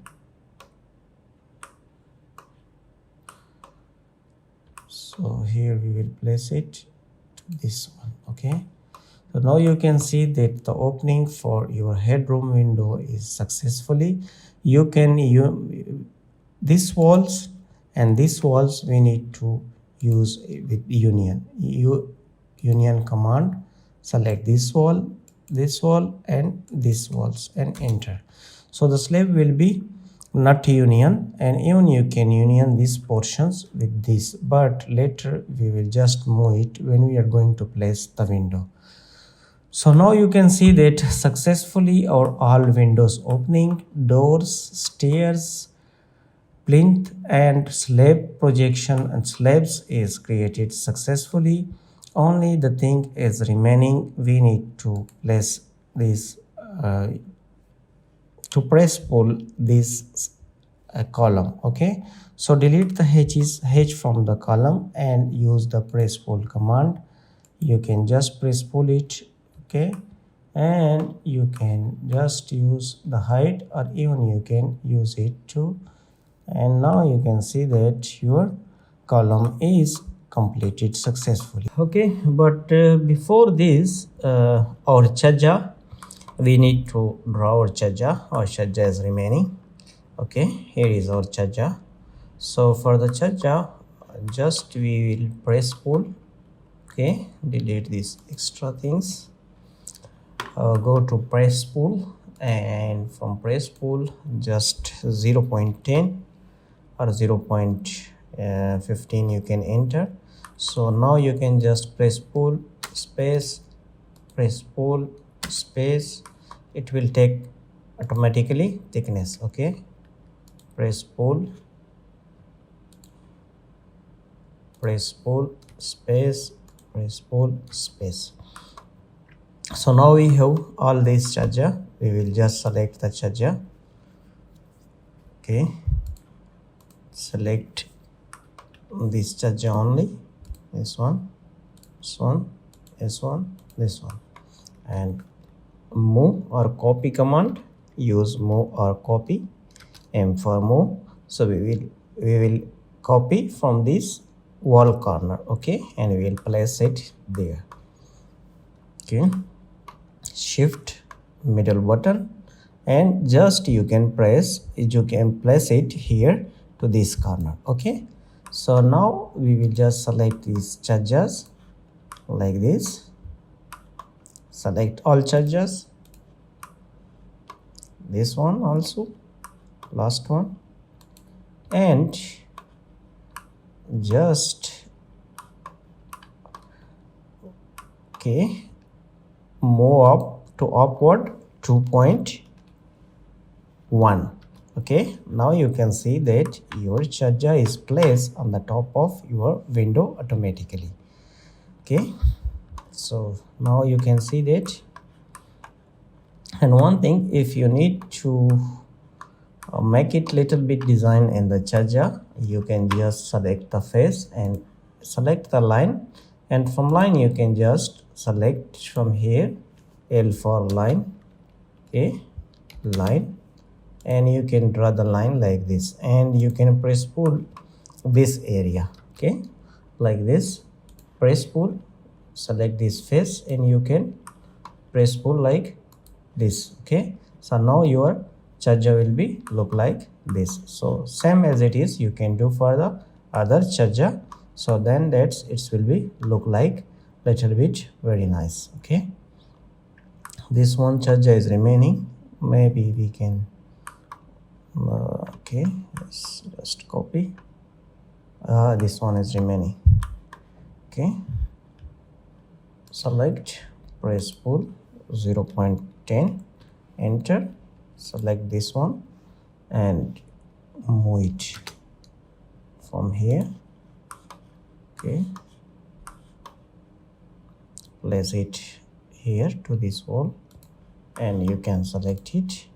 so here we will place it to this one. Okay, so now you can see that the opening for your headroom window is successfully. You can these walls and these walls we need to use with union command. Select this wall, and these walls, and enter. So the slab will be not union, and even you can union these portions with this, but later we will just move it when we are going to place the window. So now you can see that successfully our all windows opening, doors, stairs, plinth, and slab projection and slabs is created successfully. Only the thing is remaining, we need to place this to press pull this column. Okay, so delete the h from the column and use the press pull command. You can just press pull it. Okay, and you can just use the height, or even you can use it too. And now you can see that your column is completed successfully. Okay, but before this, our chajja, we need to draw our chajja. Our chajja is remaining. Okay, here is our chajja. So for the chajja, just we will press pull. Okay, delete these extra things. Go to press pool, and from press pool just 0.10 or 0.15 you can enter. So now you can just press pull space, press pull space, it will take automatically thickness. Okay, press pull, press pull space, press pull space. So now we have all these chajja. We will just select the chajja. Okay, select this chajja only, this one, this one, this one, this one, and move or copy command. Use move or copy. M for move. So we will copy from this wall corner. Okay, and we will place it there. Okay, shift middle button, and just you can place it here to this corner. Okay, so now we will just select these chajjas like this. Select all chajjas, this one also, last one, and just okay, move up to upward 2.1. Okay, now you can see that your chajja is placed on the top of your window automatically. Okay, so now you can see that. And one thing, if you need to make it little bit design in the chajja, you can just select the face and select the line, and from line you can just select from here L for line. Okay, line, and you can draw the line like this, and you can press pull this area. Okay, like this, press pull, select this face, and you can press pull like this. Okay, so now your chajja will be look like this. So same as it is you can do for the other chajja, so then that's it will be look like little bit very nice. Okay, this one chajja is remaining, maybe we can okay, let's just copy. This one is remaining. Okay, select, press pull 0.10, enter, select this one and move it from here. Okay, place it here to this wall, and you can select it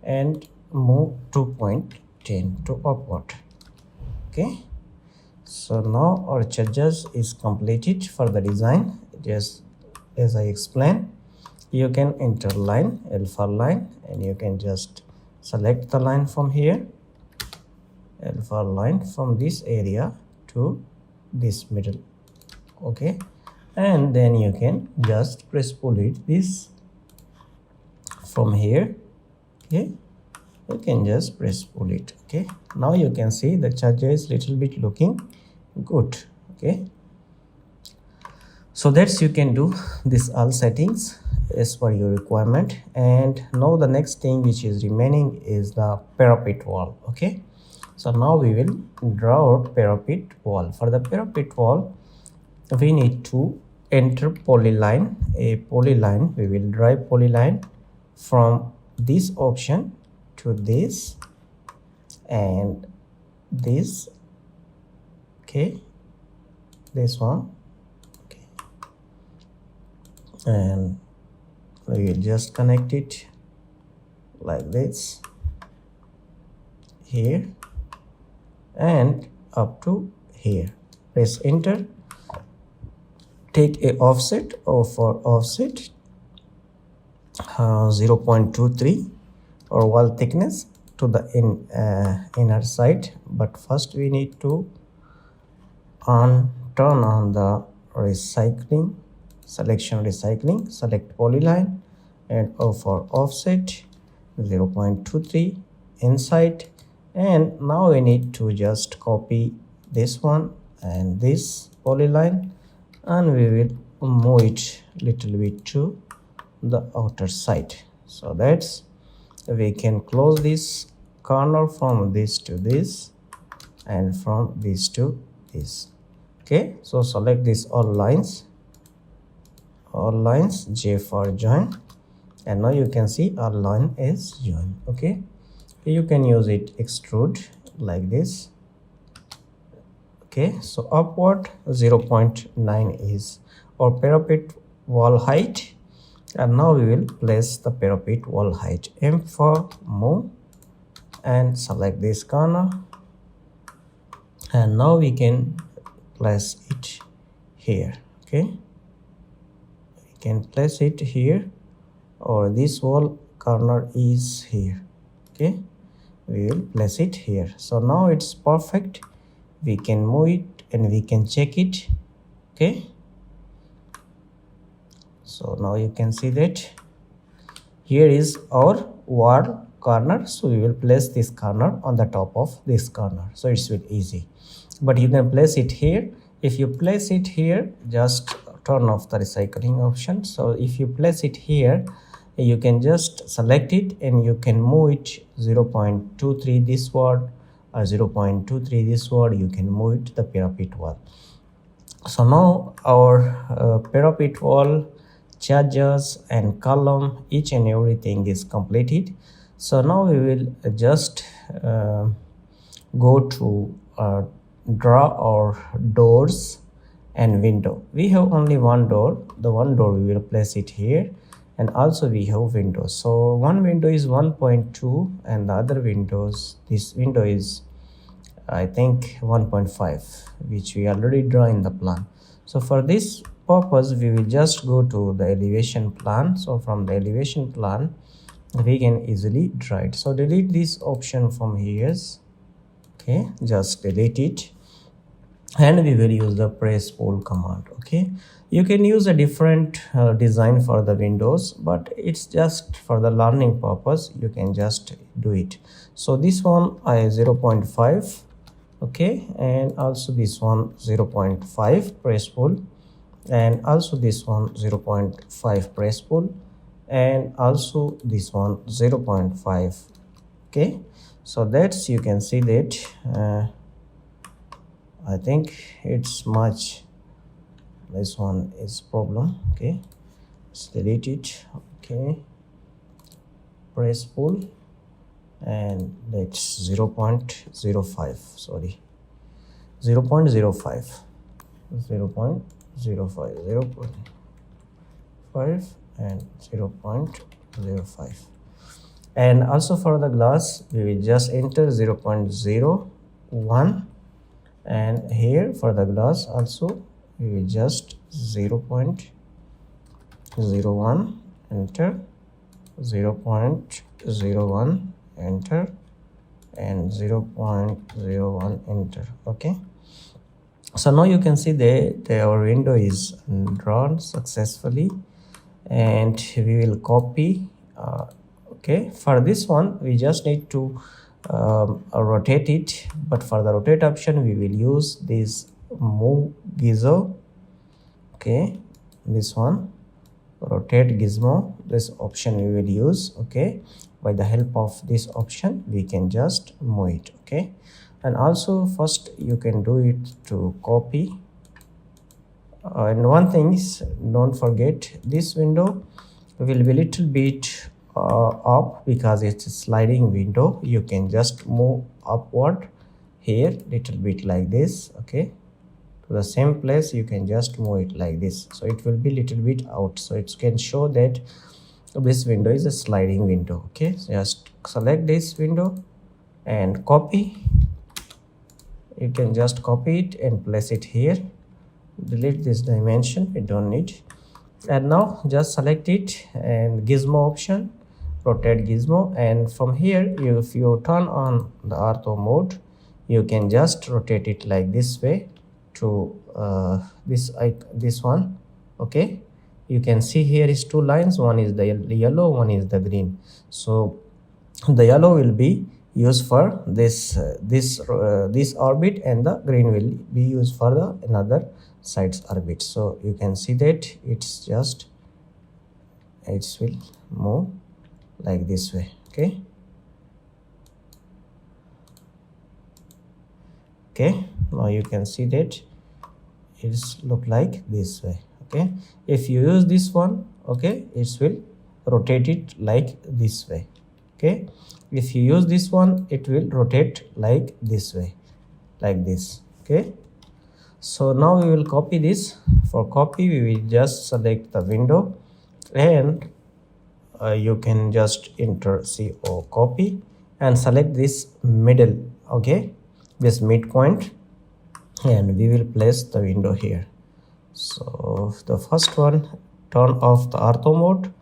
and move 2.10 to upward. Okay, so now our chajjas is completed for the design. Just as I explained, you can enter line, L for line, and you can just select the line from here, L for line, from this area to this middle. Okay, and then you can just press pull it this from here. Okay, you can just press pull it. Okay, now you can see the chajja is little bit looking good. Okay, so that's you can do this all settings as per your requirement. And now the next thing which is remaining is the parapet wall. Okay, so now we will draw out parapet wall. For the parapet wall we need to enter polyline, a polyline. We will draw polyline from this option to this and this. Okay, this one. Okay, and we will just connect it like this here and up to here. Press enter, take a offset, or for offset 0.23 or wall thickness to the inner side. But first we need to turn on the recycling, selection recycling, select polyline and for offset 0.23 inside. And now we need to just copy this one and this polyline and we will move it little bit to the outer side, so that's we can close this corner from this to this and from this to this. Okay, so select this all lines, J for join, and now you can see our line is joined. Okay, you can use it extrude like this. Okay, so upward 0.9 is our parapet wall height, and now we will place the parapet wall height. M for move and select this corner, and now we can place it here. Okay, we can place it here, or this wall corner is here. Okay, we will place it here. So now it's perfect. We can move it and we can check it. Okay, so now you can see that here is our wall corner, so we will place this corner on the top of this corner, so it's very easy. But you can place it here. If you place it here, just turn off the recycling option. So if you place it here, you can just select it and you can move it 0.23 this word or 0.23 this word. You can move it to the parapet wall. So now our parapet wall, chajjas and column, each and everything is completed. So now we will just go to draw our doors and window. We have only one door. The one door we will place it here, and also we have windows. So one window is 1.2 and the other windows, this window is I think 1.5, which we already draw in the plan. So for this purpose we will just go to the elevation plan. So from the elevation plan we can easily draw it. So delete this option from here. Okay, just delete it, and we will use the press pull command. Okay, you can use a different design for the windows, but it's just for the learning purpose. You can just do it. So this one I 0.5. Okay, and also this one 0.5 press pull, and also this one 0.5 press pull, and also this one 0.5. Okay, so that's, you can see that I think it's much, this one is problem. Okay, let's delete it. Okay, press pull, and that's 0.05, sorry, 0.05, 0.05 and 0.05. And also for the glass we will just enter 0.01, and here for the glass also we will just 0.01, enter, 0.01, enter, and 0.01, enter. Okay, so now you can see our window is drawn successfully, and we will copy. Okay, for this one we just need to rotate it, but for the rotate option we will use this move gizmo. Okay, this one, rotate gizmo, this option we will use. Okay, by the help of this option we can just move it. Okay, and also first you can do it to copy, and one thing is, don't forget this window will be little bit up because it's a sliding window. You can just move upward here little bit like this. Okay, to the same place you can just move it like this, so it will be little bit out, so it can show that this window is a sliding window. Okay, so just select this window and copy. You can just copy it and place it here. Delete this dimension, we don't need. And now just select it and gizmo option, rotate gizmo, and from here if you turn on the ortho mode you can just rotate it like this way to this one. Okay, you can see here is two lines, one is the yellow, one is the green. So the yellow will be use for this orbit, and the green will be used for the another side's orbit. So you can see that it will move like this way. Okay, now you can see that it's look like this way. Okay, if you use this one, okay, it will rotate it like this way. Okay, if you use this one, it will rotate like this way, like this. Okay, so now we will copy this. For copy, we will just select the window, and you can just enter CO copy and select this middle, okay, this midpoint, and we will place the window here. So the first one, turn off the ortho mode,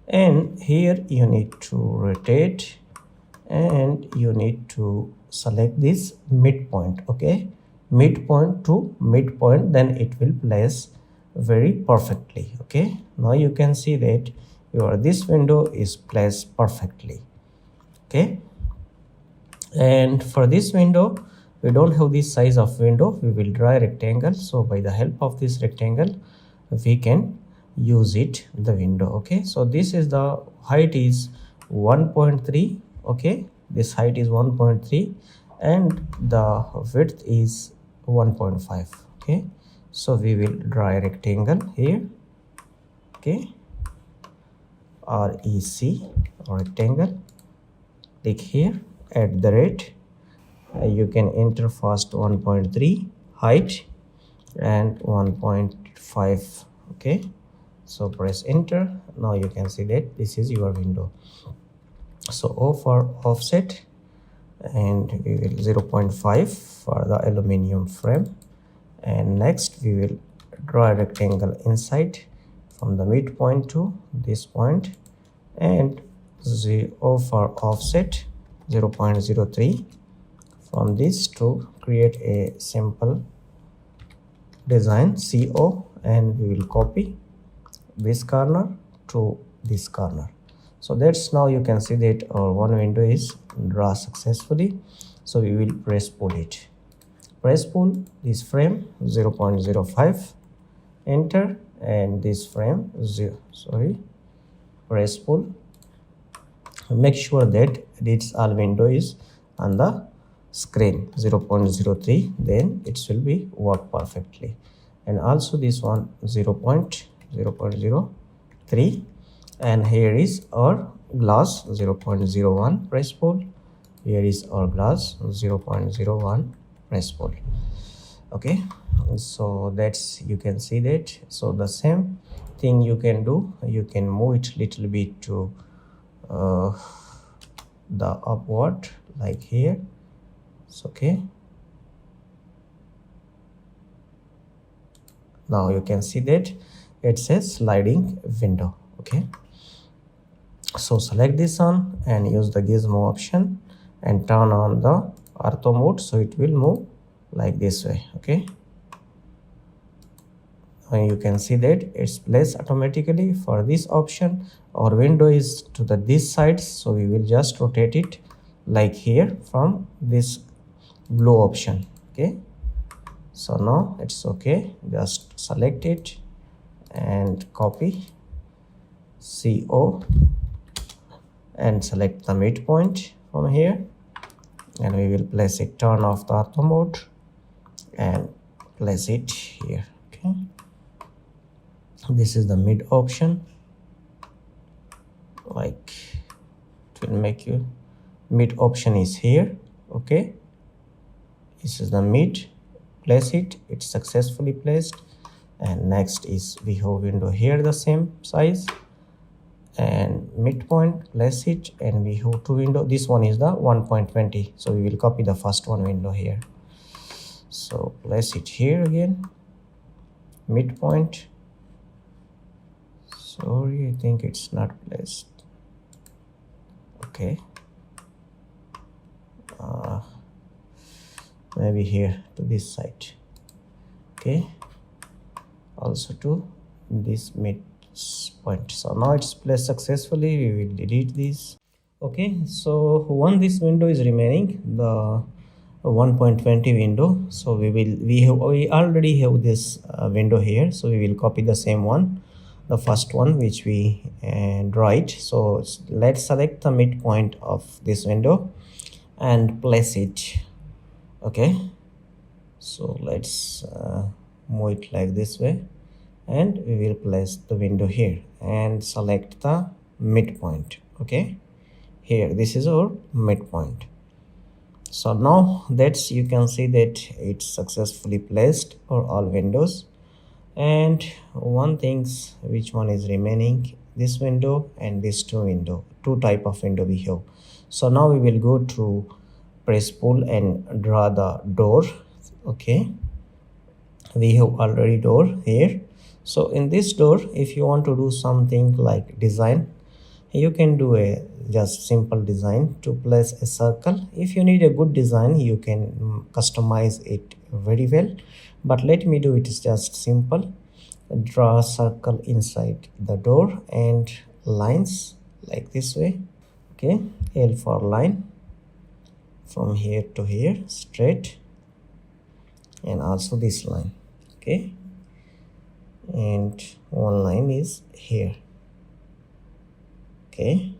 and here you need to rotate, and you need to select this midpoint. Okay, midpoint to midpoint, then it will place very perfectly. Okay, now you can see that this window is placed perfectly. Okay, and for this window, we don't have this size of window, we will draw a rectangle. So by the help of this rectangle, we can use it, the window. Okay, so this is the height is 1.3. okay, this height is 1.3, and the width is 1.5. okay, so we will draw a rectangle here. Okay, REC, or rectangle. Click here, at the rate, you can enter first 1.3 height and 1.5. okay, so press enter. Now you can see that this is your window. So O for offset, and we will 0.5 for the aluminum frame, and next we will draw a rectangle inside from the midpoint to this point, and 0 for offset, 0.03 from this to create a simple design CO, and we will copy this corner to this corner. So that's, now you can see that our one window is drawn successfully. So we will press pull it. Press pull this frame 0.05, enter, and this frame press pull. Make sure that this all window is on the screen 0.03, then it will be work perfectly. And also this one 0.03, and here is our glass 0.01, press pull. Here is our glass 0.01, press pull. Okay, so that's, you can see that. So the same thing you can do, you can move it little bit to the upward, like here. It's okay. Now you can see that it's a sliding window. Okay, so select this one and use the gizmo option and turn on the ortho mode, so it will move like this way. Okay, and you can see that it's placed automatically. For this option, our window is to the this side, so we will just rotate it like here from this blue option. Okay, so now it's okay. Just select it and copy CO and select the midpoint from here, and we will place it, turn off the ortho mode and place it here. Okay, this is the mid option, like it will make you, mid option is here. Okay, this is the mid, place it, it's successfully placed. And next is we have window here the same size, and midpoint, place it, and we have two window. This one is the 1.20, so we will copy the first one window here. So place it here again, midpoint. Sorry, I think it's not placed. Okay, maybe here to this side. Okay, also to this mid point. So now it's placed successfully. We will delete this. Okay, so one this window is remaining, the 1.20 window. So we already have this window here, so we will copy the same one, the first one which we draw it. So let's select the midpoint of this window and place it. Okay, so let's move it like this way, and we will place the window here and select the midpoint. Okay, here this is our midpoint. So now that's you can see that it's successfully placed for all windows. And one things which one is remaining, this window and this two type of window we have. So now we will go to press pull and draw the door. Okay, we have already door here. So in this door, if you want to do something like design, you can do a just simple design to place a circle. If you need a good design, you can customize it very well, but let me do it just simple. Draw a circle inside the door and lines like this way. Okay, L for line from here to here straight, and also this line. Okay, and one line is here. Okay,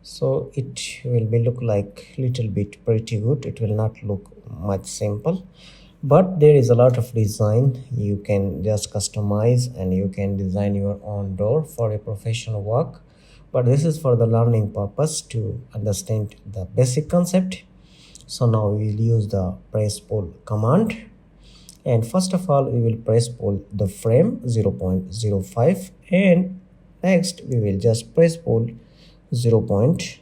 so it will be look like little bit pretty good. It will not look much simple, but there is a lot of design you can just customize, and you can design your own door for a professional work. But this is for the learning purpose to understand the basic concept. So now we will use the press pull command, and first of all we will press pull the frame 0.05, and next we will just press pull 0.03,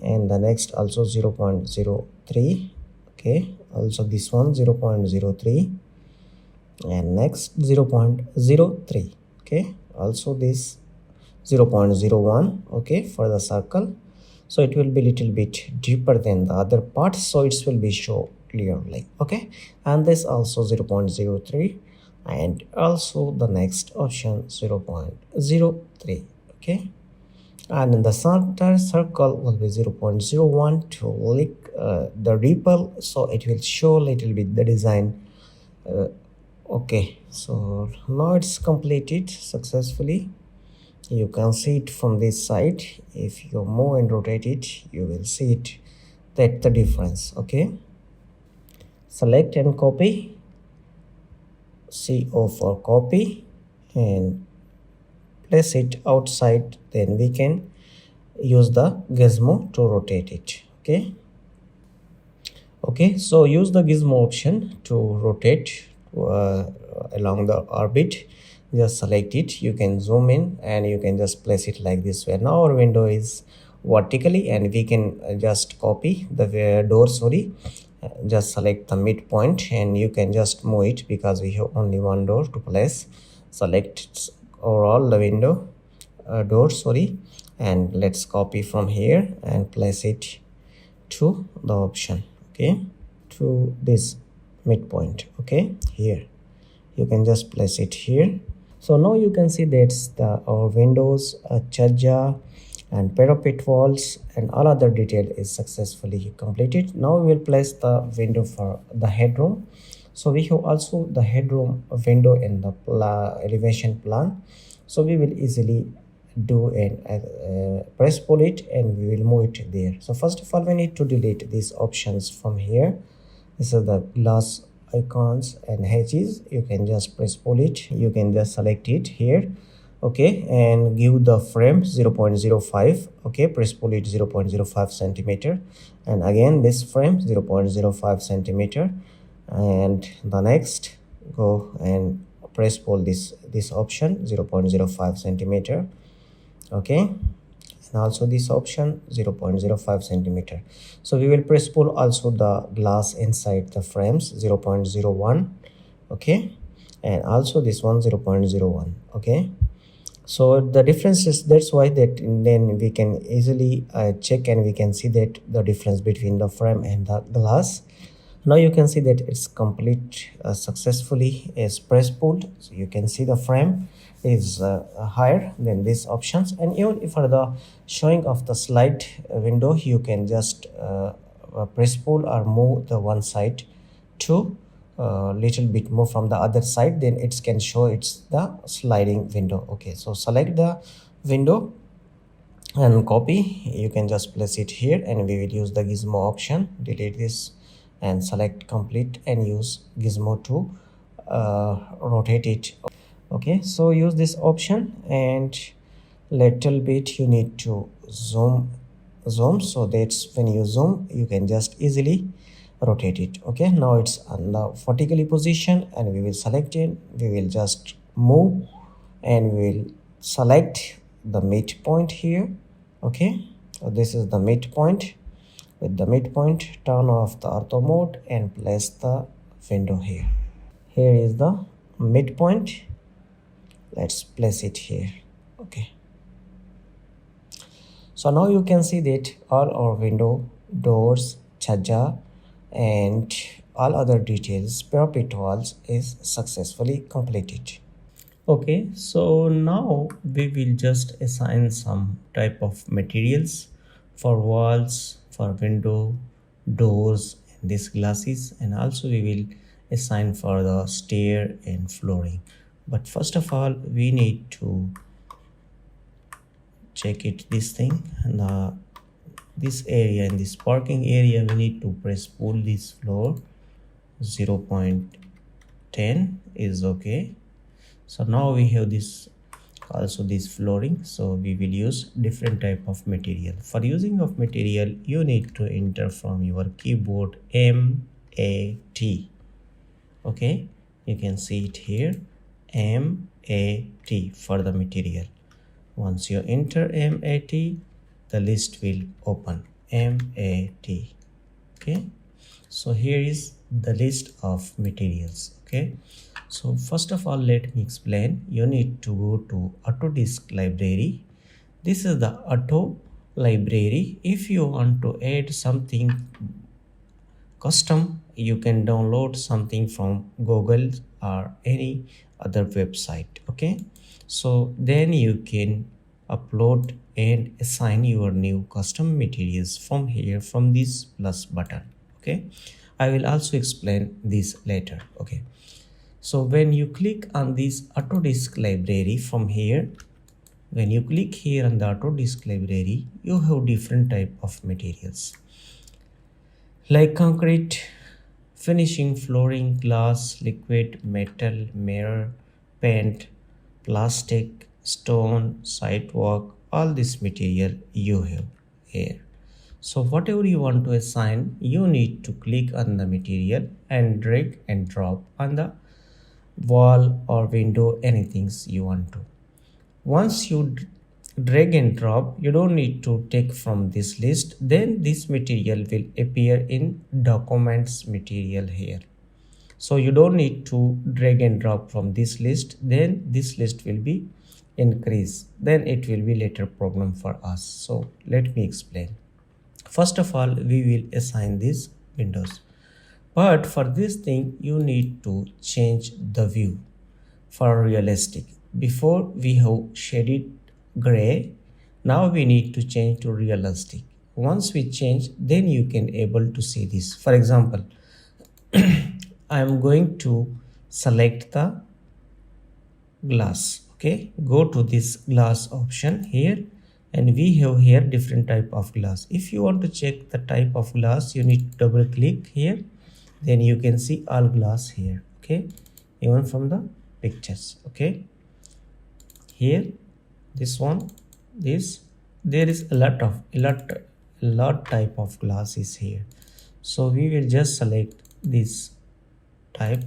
and the next also 0.03. Okay, also this one 0.03, and next 0.03. Okay, also this 0.01. Okay, for the circle, so it will be little bit deeper than the other parts, so it will be show clearly. Okay, and this also 0.03, and also the next option 0.03. Okay, and in the center circle will be 0.01 to lick the ripple, so it will show little bit the design. Okay, so now it's completed successfully. You can see it from this side. If you move and rotate it, you will see it, that the difference. Okay, select and copy, CO for copy, and place it outside. Then we can use the gizmo to rotate it. Okay, so use the gizmo option to rotate along the orbit. Just select it, you can zoom in, and you can just place it like this way. Now our window is vertically, and we can just copy the door. Just select the midpoint, and you can just move it because we have only one door to place. Select overall the window door, and let's copy from here and place it to the option. Okay, to this midpoint. Okay, here you can just place it here. So now you can see that's our windows, chajja and parapet walls, and all other detail is successfully completed. Now we will place the window for the headroom. So we have also the headroom window in the elevation plan. So we will easily do and press pull it, and we will move it there. So first of all we need to delete these options from here. This is the glass icons and hedges. You can just press pull it, you can just select it here. Okay, and give the frame 0.05. Okay, press pull it 0.05 centimeter, and again this frame 0.05 centimeter, and the next go and press pull this option 0.05 centimeter. Okay, and also this option 0.05 centimeter. So we will press pull also the glass inside the frames 0.01. Okay, and also this one 0.01. Okay, so the difference is, that's why that then we can easily check, and we can see that the difference between the frame and the glass. Now you can see that it's complete successfully is press pulled. So you can see the frame is higher than these options. And even for the showing of the slide window, you can just press pull or move the one side to little bit more from the other side, then it can show it's the sliding window. Okay, so select the window and copy. You can just place it here, and we will use the gizmo option. Delete this and select complete and use gizmo to rotate it. Okay, so use this option, and little bit you need to zoom so that's when you zoom you can just easily rotate it. Okay, now it's on the vertically position, and we will select it. We will just move and we will select the midpoint here. Okay, so this is the midpoint. With the midpoint, turn off the ortho mode and place the window here. Here is the midpoint. Let's place it here. Okay, so now you can see that all our window, doors, chajja, and all other details parapet walls is successfully completed. Okay, so now we will just assign some type of materials for walls, for window, doors, and these glasses, and also we will assign for the stair and flooring. But first of all, we need to check it this thing, and this area, in this parking area, we need to press pull this floor. 0.10 is okay. So now we have this, also this flooring, so we will use different type of material. For using of material, you need to enter from your keyboard MAT. Okay, you can see it here, MAT for the material. Once you enter MAT, the list will open. MAT. Okay, so here is the list of materials. Okay, so first of all, let me explain. You need to go to Autodesk library. This is the Auto library. If you want to add something custom, you can download something from Google or any other website. Okay, so then you can upload and assign your new custom materials from here, from this plus button. Okay, I will also explain this later. Okay, so when you click on this Autodesk library from here, when you click here on the Autodesk library, you have different type of materials like concrete, finishing, flooring, glass, liquid, metal, mirror, paint, plastic, stone, sidewalk, all this material you have here. So whatever you want to assign, you need to click on the material and drag and drop on the wall or window, anything you want to. Once you drag and drop, you don't need to take from this list, then this material will appear in documents material here. So you don't need to drag and drop from this list, then this list will be increased, then it will be later problem for us. So let me explain. First of all, we will assign these windows, but for this thing you need to change the view for realistic. Before we have shaded gray, now we need to change to realistic. Once we change, then you can able to see this. For example, I am going to select the glass. Okay, go to this glass option here, and we have here different type of glass. If you want to check the type of glass, you need to double click here, then you can see all glass here. Okay, even from the pictures. Okay, here, this one, this, there is a lot type of glass is here. So we will just select this type.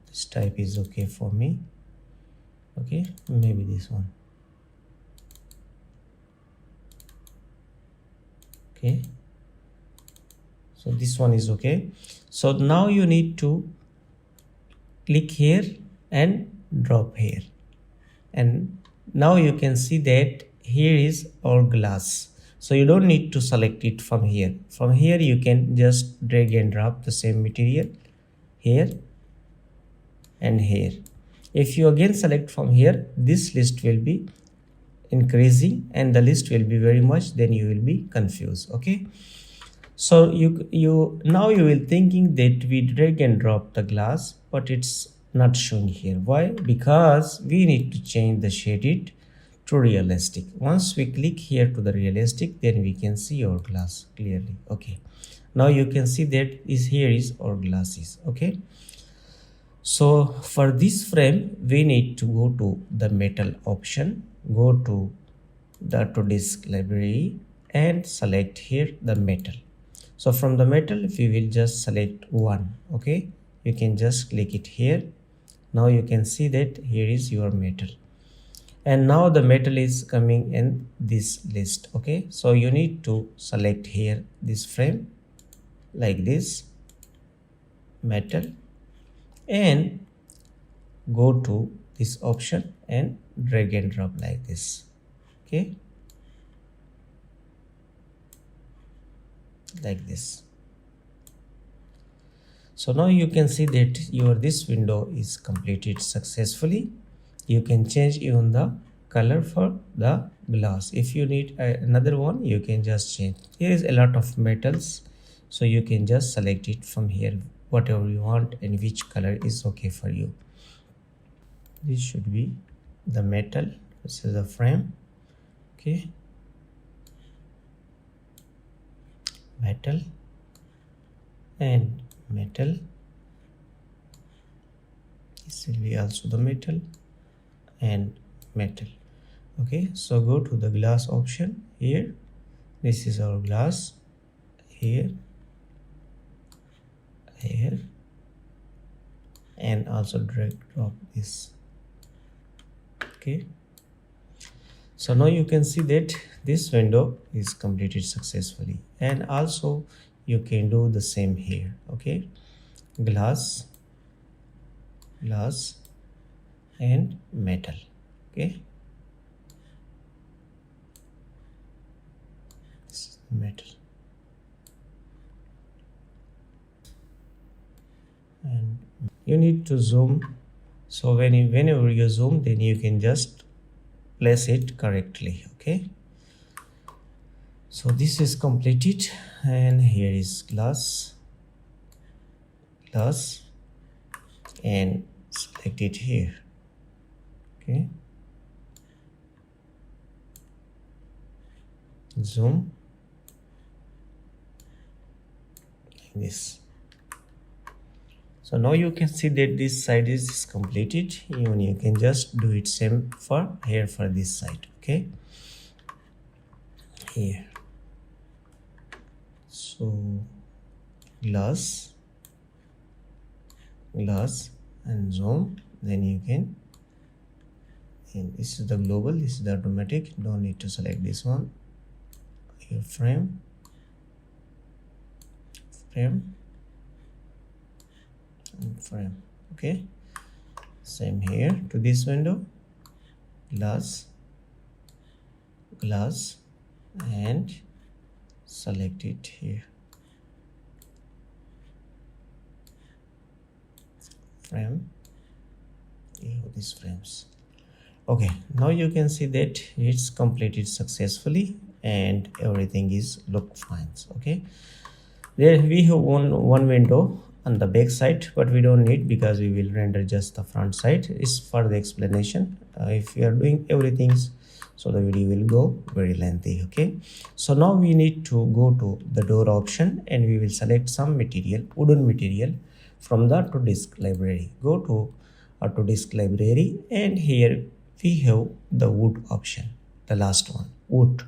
This type is okay for me. Okay, maybe this one. Okay, so this one is okay. So now you need to click here and drop here, and now you can see that here is our glass. So you don't need to select it from here. From here you can just drag and drop the same material here and here. If you again select from here, this list will be increasing and the list will be very much, then you will be confused. Okay, so you now you will thinking that we drag and drop the glass, but it's not showing here. Why? Because we need to change the shaded to realistic. Once we click here to the realistic, then we can see our glass clearly. Okay, now you can see that is here is our glasses. Okay, so for this frame we need to go to the metal option, go to the Autodesk library and select here the metal. So from the metal we will just select one. Okay, you can just click it here. Now you can see that here is your metal, and now the metal is coming in this list. Okay, so you need to select here this frame like this, metal, and go to this option and drag and drop like this. Okay, like this. So now you can see that your this window is completed successfully. You can change even the color for the glass. If you need another one, you can just change. Here is a lot of metals, so you can just select it from here, whatever you want and which color is okay for you. This should be the metal. This is the frame. Okay, metal and metal. This will be also the metal and metal. Okay, so go to the glass option here. This is our glass here, here, and also drag drop this. Okay, so now you can see that this window is completed successfully, and also you can do the same here. Okay, glass, glass and metal. Okay, this is metal, and you need to zoom. So whenever you zoom, then you can just place it correctly. Okay, so this is completed, and here is glass, glass, and select it here. Okay, zoom like this. So now you can see that this side is completed. Even you can just do it same for here for this side. Okay, here, so glass, glass and zoom, then you can, and this is the global, this is the automatic, don't need to select this one. Your frame, frame and frame. Okay, same here to this window, glass, glass, and select it here, frame, these frames. Okay, now you can see that it's completed successfully and everything is look fine. Okay, there we have one window on the back side, but we don't need because we will render just the front side. Is for the explanation. If you are doing everything, so the video will go very lengthy. Okay, so now we need to go to the door option and we will select some material, wooden material from the Autodesk library. Go to Autodesk library and here we have the wood option, the last one, wood.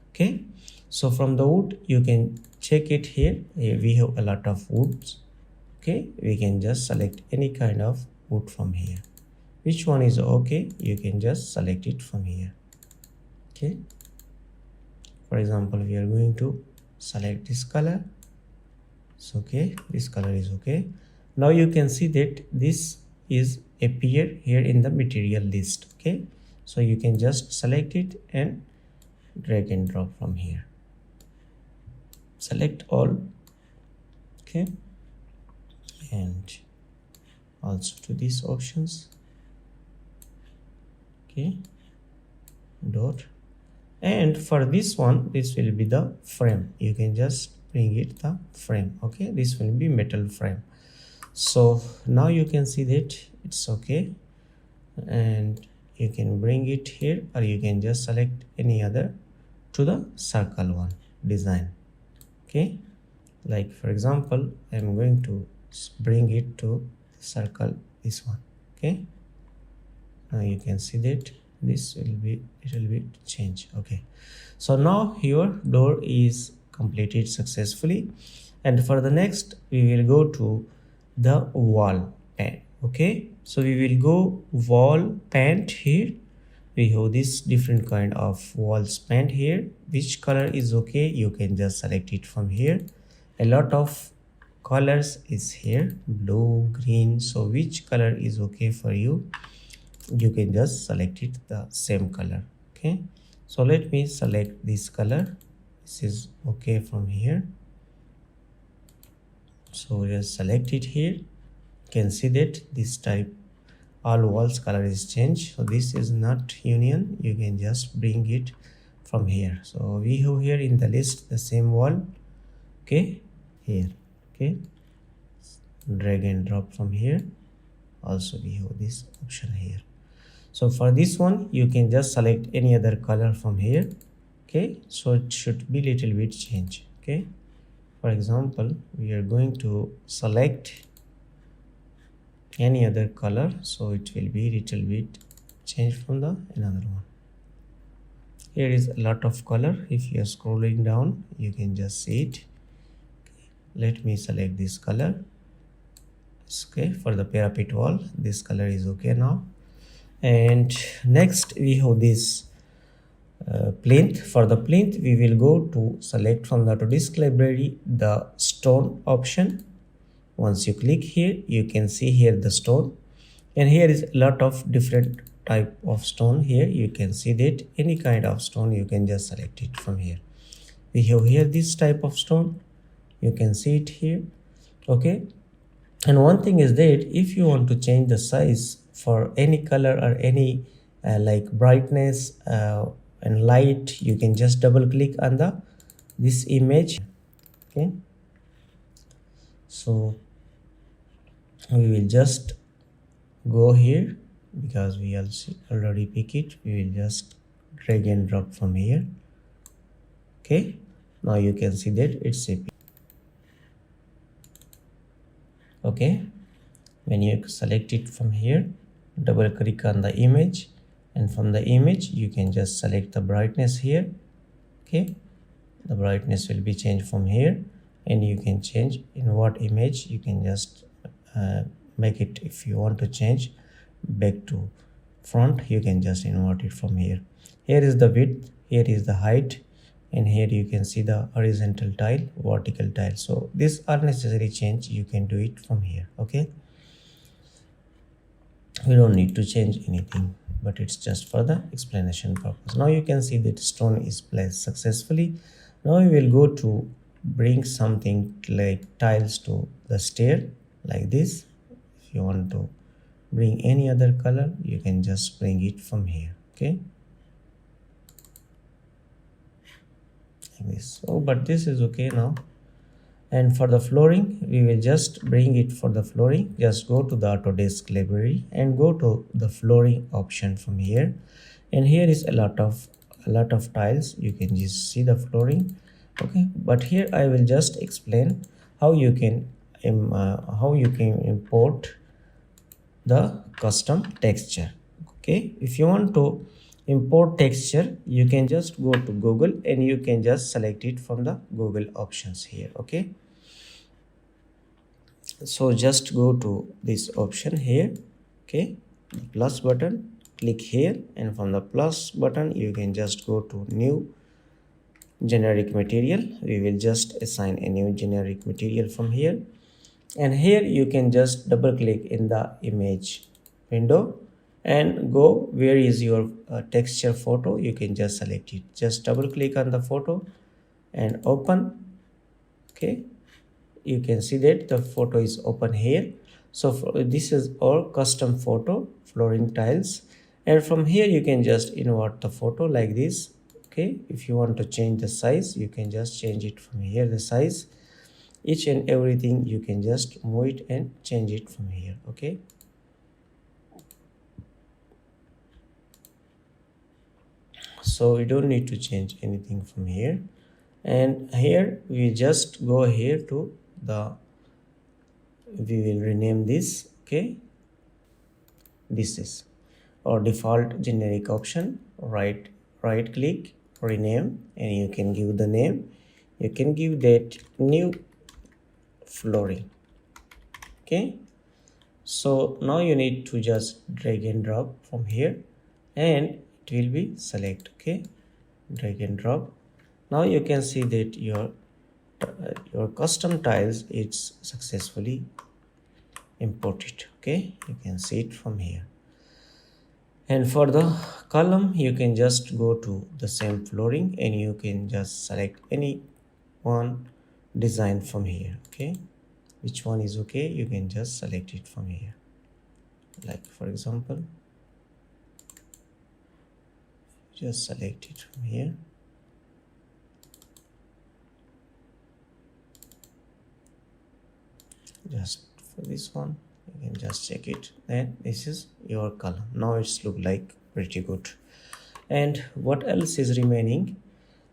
Okay, so from the wood you can check it here. Here we have a lot of woods. Okay, we can just select any kind of wood from here. Which one is okay, you can just select it from here. Okay, for example, we are going to select this color. So okay, this color is okay. Now you can see that this is appear here in the material list. Okay, so you can just select it and drag and drop from here, select all. Okay, and also to these options, okay, dot. And for this one, this will be the frame. You can just bring it the frame. Okay, this will be metal frame. So now you can see that it's okay, and you can bring it here, or you can just select any other to the circle one design. Okay, like for example, I'm going to bring it to circle this one. Okay, now you can see that this will be little bit change. Okay, so now your door is completed successfully, and for the next we will go to the wall pan. Okay, so we will go wall paint. Here we have this different kind of walls paint. Here which color is okay, you can just select it from here. A lot of colors is here, blue, green, so which color is okay for you, you can just select it the same color. Okay, so let me select this color. This is okay from here, so just select it here. You can see that this type all walls color is changed, so this is not union. You can just bring it from here. So we have here in the list the same wall. Okay, here. Okay, drag and drop from here. Also we have this option here. So for this one, you can just select any other color from here. Okay, so it should be little bit change. Okay, for example, we are going to select any other color, so it will be little bit change from the another one. Here is a lot of color. If you are scrolling down, you can just see it. Okay, let me select this color. Okay, for the parapet wall, this color is okay now. And next we have this plinth. For the plinth, we will go to select from the Autodesk library the stone option. Once you click here, you can see here the stone, and here is a lot of different type of stone. Here you can see that any kind of stone, you can just select it from here. We have here this type of stone, you can see it here. Okay, and one thing is that if you want to change the size for any color or any like brightness and light, you can just double click on the this image. Okay, so we will just go here because we also already pick it. We will just drag and drop from here. Okay, now you can see that it's a okay. When you select it from here, double click on the image, and from the image you can just select the brightness here. Okay, the brightness will be changed from here, and you can change in what image. You can just make it, if you want to change back to front, you can just invert it from here. Here is the width, here is the height, and here you can see the horizontal tile, vertical tile. So this unnecessary change you can do it from here. Okay, we don't need to change anything, but it's just for the explanation purpose. Now you can see that stone is placed successfully. Now we will go to bring something like tiles to the stair like this. If you want to bring any other color, you can just bring it from here. Okay, like this. Oh, but this is okay now. And for the flooring, we will just bring it. For the flooring, just go to the Autodesk library and go to the flooring option from here, and here is a lot of tiles. You can just see the flooring. Okay, but here I will just explain how you can import the custom texture. Okay, if you want to import texture, you can just go to Google and you can just select it from the Google options here. Okay, so just go to this option here. Okay, the plus button, click here, and from the plus button you can just go to new generic material. We will just assign a new generic material from here, and here you can just double click in the image window and go where is your texture photo. You can just select it, just double click on the photo and open. Okay, you can see that the photo is open here. So this is our custom photo flooring tiles, And from here you can just invert the photo like this. Okay, if you want to change the size, you can just change it from here, the size, each and everything you can just move it and change it from here. Okay, so we don't need to change anything from here. And here we just go here to the, we will rename this. Okay, this is our default generic option. Right click, rename, and you can give the name. You can give that new flooring. Okay, so now you need to just drag and drop from here and it will be select. Okay, drag and drop. Now you can see that your custom tiles it's successfully imported. Okay, you can see it from here. And for the column you can just go to the same flooring and you can just select any one design from here. Okay, which one is okay, you can just select it from here. Like for example, just select it from here. Just for this one you can just check it, and this is your column. Now it's look like pretty good. And what else is remaining?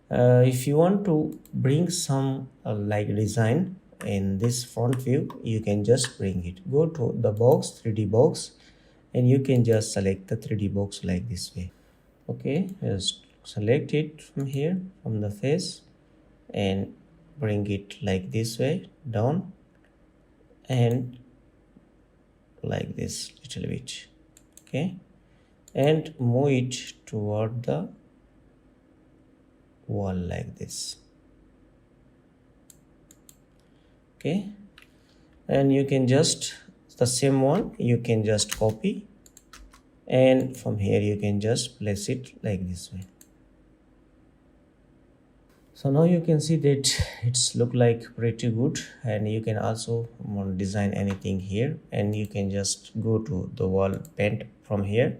If you want to bring some like design in this front view, you can just bring it. Go to the box, 3D box, and you can just select the 3D box like this way. Okay, just select it from here, from the face, and bring it like this way down and like this little bit. Okay, and move it toward the wall like this. Okay, and you can just the same one you can just copy, and from here you can just place it like this way. So now you can see that it's look like pretty good, and you can also design anything here, and you can just go to the wall paint from here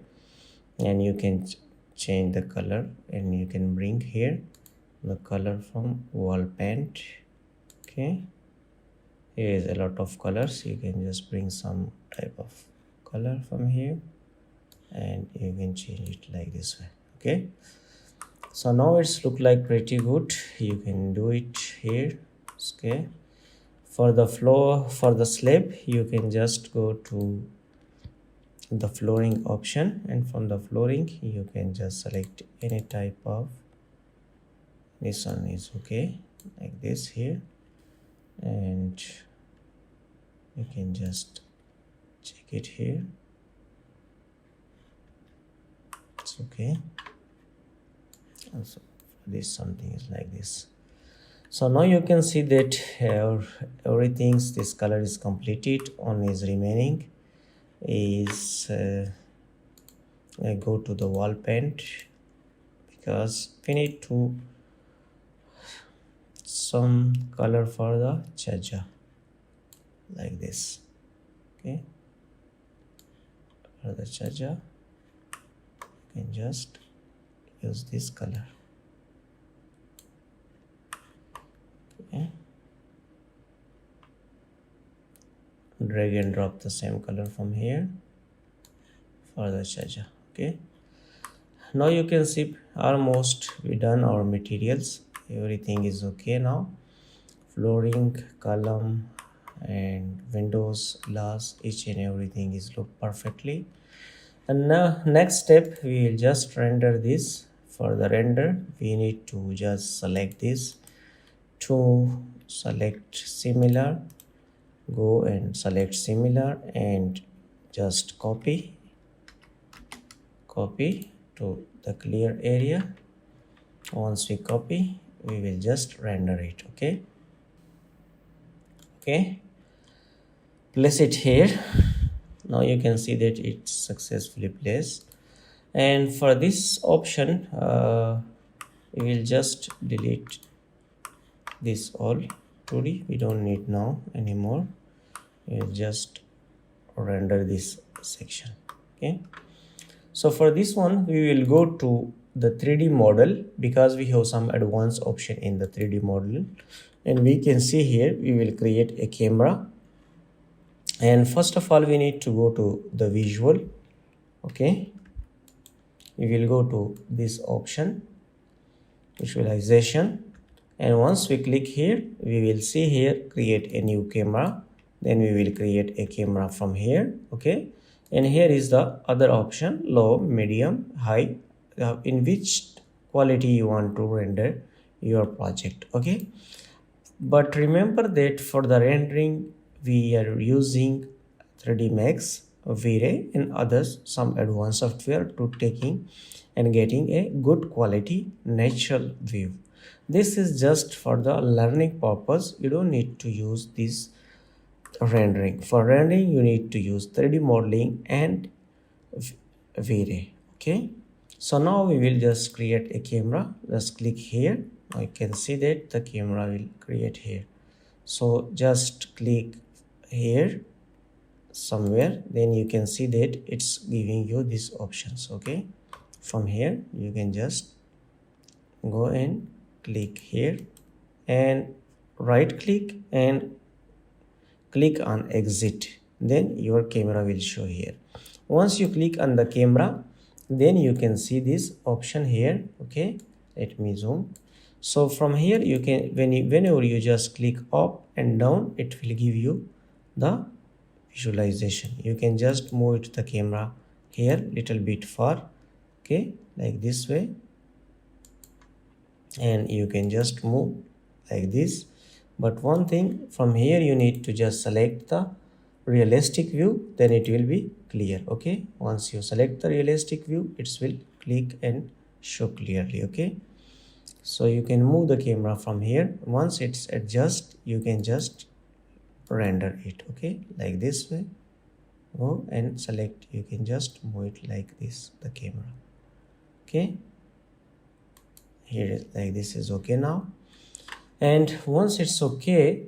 and you can change the color, and you can bring here the color from wall paint. Okay, here is a lot of colors, you can just bring some type of color from here and you can change it like this way. Okay, so now it's look like pretty good, you can do it here. Okay, for the floor, for the slab, you can just go to the flooring option, and from the flooring you can just select any type of, this one is okay like this here, and you can just check it here, it's okay. Also this something is like this. So now you can see that everything's this color is completed. Only is remaining is I go to the wall paint, because we need to some color for the chajja like this. Okay, for the chajja you can just use this color. Okay, drag and drop the same color from here for the chajja. Okay, now you can see almost we done our materials, everything is okay. Now flooring, column and windows, glass, each and everything is look perfectly. And now next step we will just render this. For the render we need to just select this, to select similar, go and select similar and just copy to the clear area. Once we copy we will just render it. Okay, place it here. Now you can see that it's successfully placed. And for this option we will just delete this all 2D, we don't need now anymore. We'll just render this section. Okay, So for this one, we will go to the 3D model because we have some advanced option in the 3D model. And we can see here, we will create a camera. And first of all, we need to go to the visual. Okay. We will go to this option, visualization. And once we click here, we will see here, create a new camera. Then we will create a camera from here. Okay. And here is the other option, low, medium, high, in which quality you want to render your project. Okay. But remember that for the rendering, we are using 3D Max, V-Ray and others, some advanced software to taking and getting a good quality natural view. This is just for the learning purpose. You don't need to use this rendering. For rendering, you need to use 3D modeling and V-Ray. Okay. So now we will just create a camera. Just click here. I can see that the camera will create here. So just click here somewhere, then you can see that it's giving you these options. Okay, from here you can just go and click here and right click and click on exit. Then your camera will show here. Once you click on the camera, then you can see this option here. Okay, let me zoom. So from here you can, whenever you just click up and down, it will give you the visualization. You can just move the camera here little bit far. Okay, like this way, and you can just move like this. But one thing, from here you need to just select the realistic view, then it will be clear. Okay, once you select the realistic view, it will click and show clearly. Okay, so you can move the camera from here. Once it's adjust, you can just render it. Okay, like this way, go and select, you can just move it like this, the camera. Okay, here like this is okay now. And once it's okay,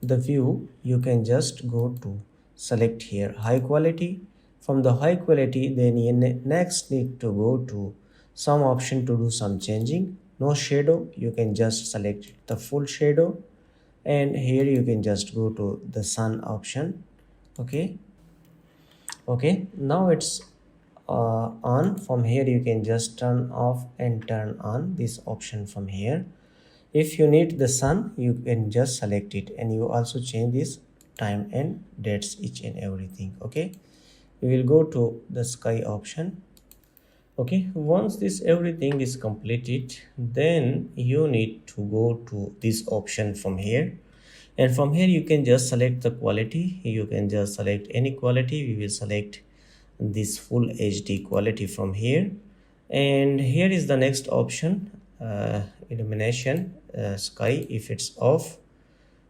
the view, you can just go to select here high quality. From the high quality, then you next need to go to some option to do some changing. No shadow, you can just select the full shadow, and here you can just go to the sun option. Okay, now it's on. From here you can just turn off and turn on this option from here. If you need the sun, you can just select it, and you also change this time and dates, each and everything. Okay, we will go to the sky option. Okay, once this everything is completed, then you need to go to this option from here, and from here you can just select the quality. You can just select any quality. We will select this full HD quality from here, and here is the next option, illumination, sky. If it's off,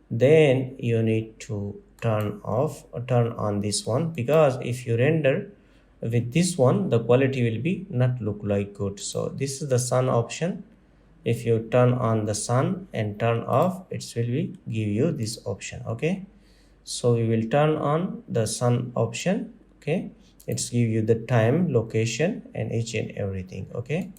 then you need to turn off or turn on this one, because if you render with this one, the quality will be not look like good. So this is the sun option. If you turn on the sun and turn off, it will be give you this option. Okay, so we will turn on the sun option. Okay, it's give you the time, location and each and everything. Okay,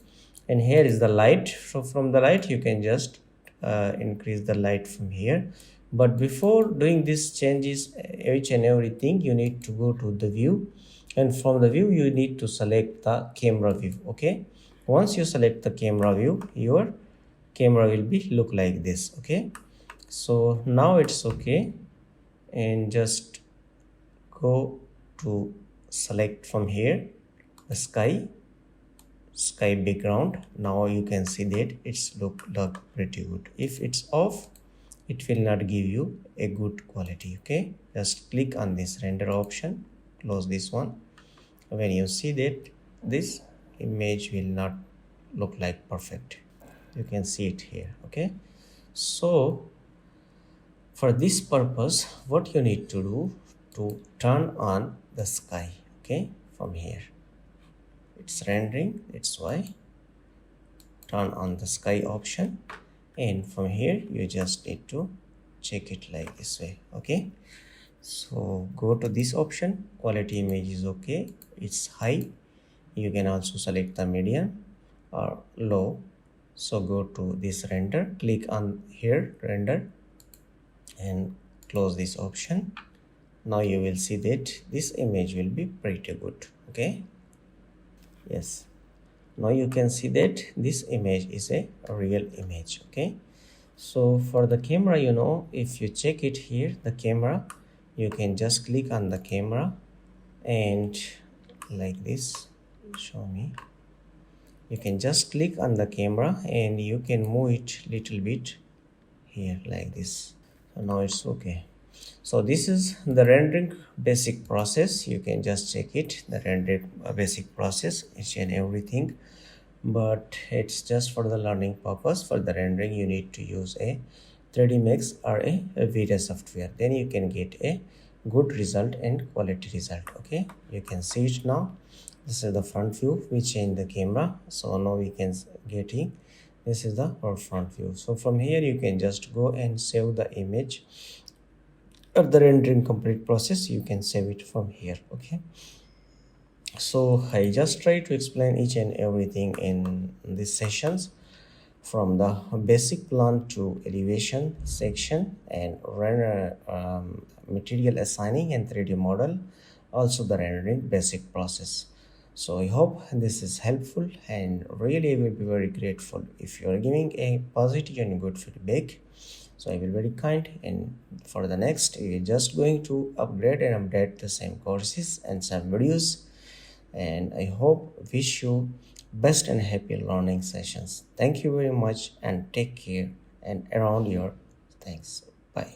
and here is the light. So from the light you can just increase the light from here. But before doing this changes each and everything, you need to go to the view, and from the view you need to select the camera view. Okay, once you select the camera view, your camera will be look like this. Okay, so now it's okay, and just go to select from here the sky background. Now you can see that it's look pretty good. If it's off, it will not give you a good quality. Okay, just click on this render option, close this one. When you see that, this image will not look like perfect. You can see it here. Okay, so for this purpose, what you need to do to turn on the sky. Okay, from here it's rendering, it's why turn on the sky option, and from here you just need to check it like this way. Okay, so go to this option, quality image is okay, it's high, You can also select the medium or low. So go to this render, click on here render and close this option. Now you will see that this image will be pretty good. Okay, yes, now you can see that this image is a real image. Okay, so for the camera, if you check it here, the camera, you can just click on the camera and like this, show me. You can just click on the camera and you can move it little bit here like this. So now it's okay. So this is the rendering basic process. You can just check it, the rendering basic process, each and everything. But it's just for the learning purpose. For the rendering, you need to use a 3D Max or a video software. Then you can get a good result and quality result. Okay, you can see it now. This is the front view. We change the camera, so now we can get it. This is the our front view. So from here you can just go and save the image of the rendering complete process. You can save it from here. Okay, so I just try to explain each and everything in these sessions, from the basic plan to elevation section and render material assigning and 3D model, also the rendering basic process. So I hope this is helpful, and really I will be very grateful if you are giving a positive and good feedback. So I will be very kind, and for the next we are just going to upgrade and update the same courses and some videos, and I hope wish you best and happy learning sessions. Thank you very much and take care and around your thanks. Bye.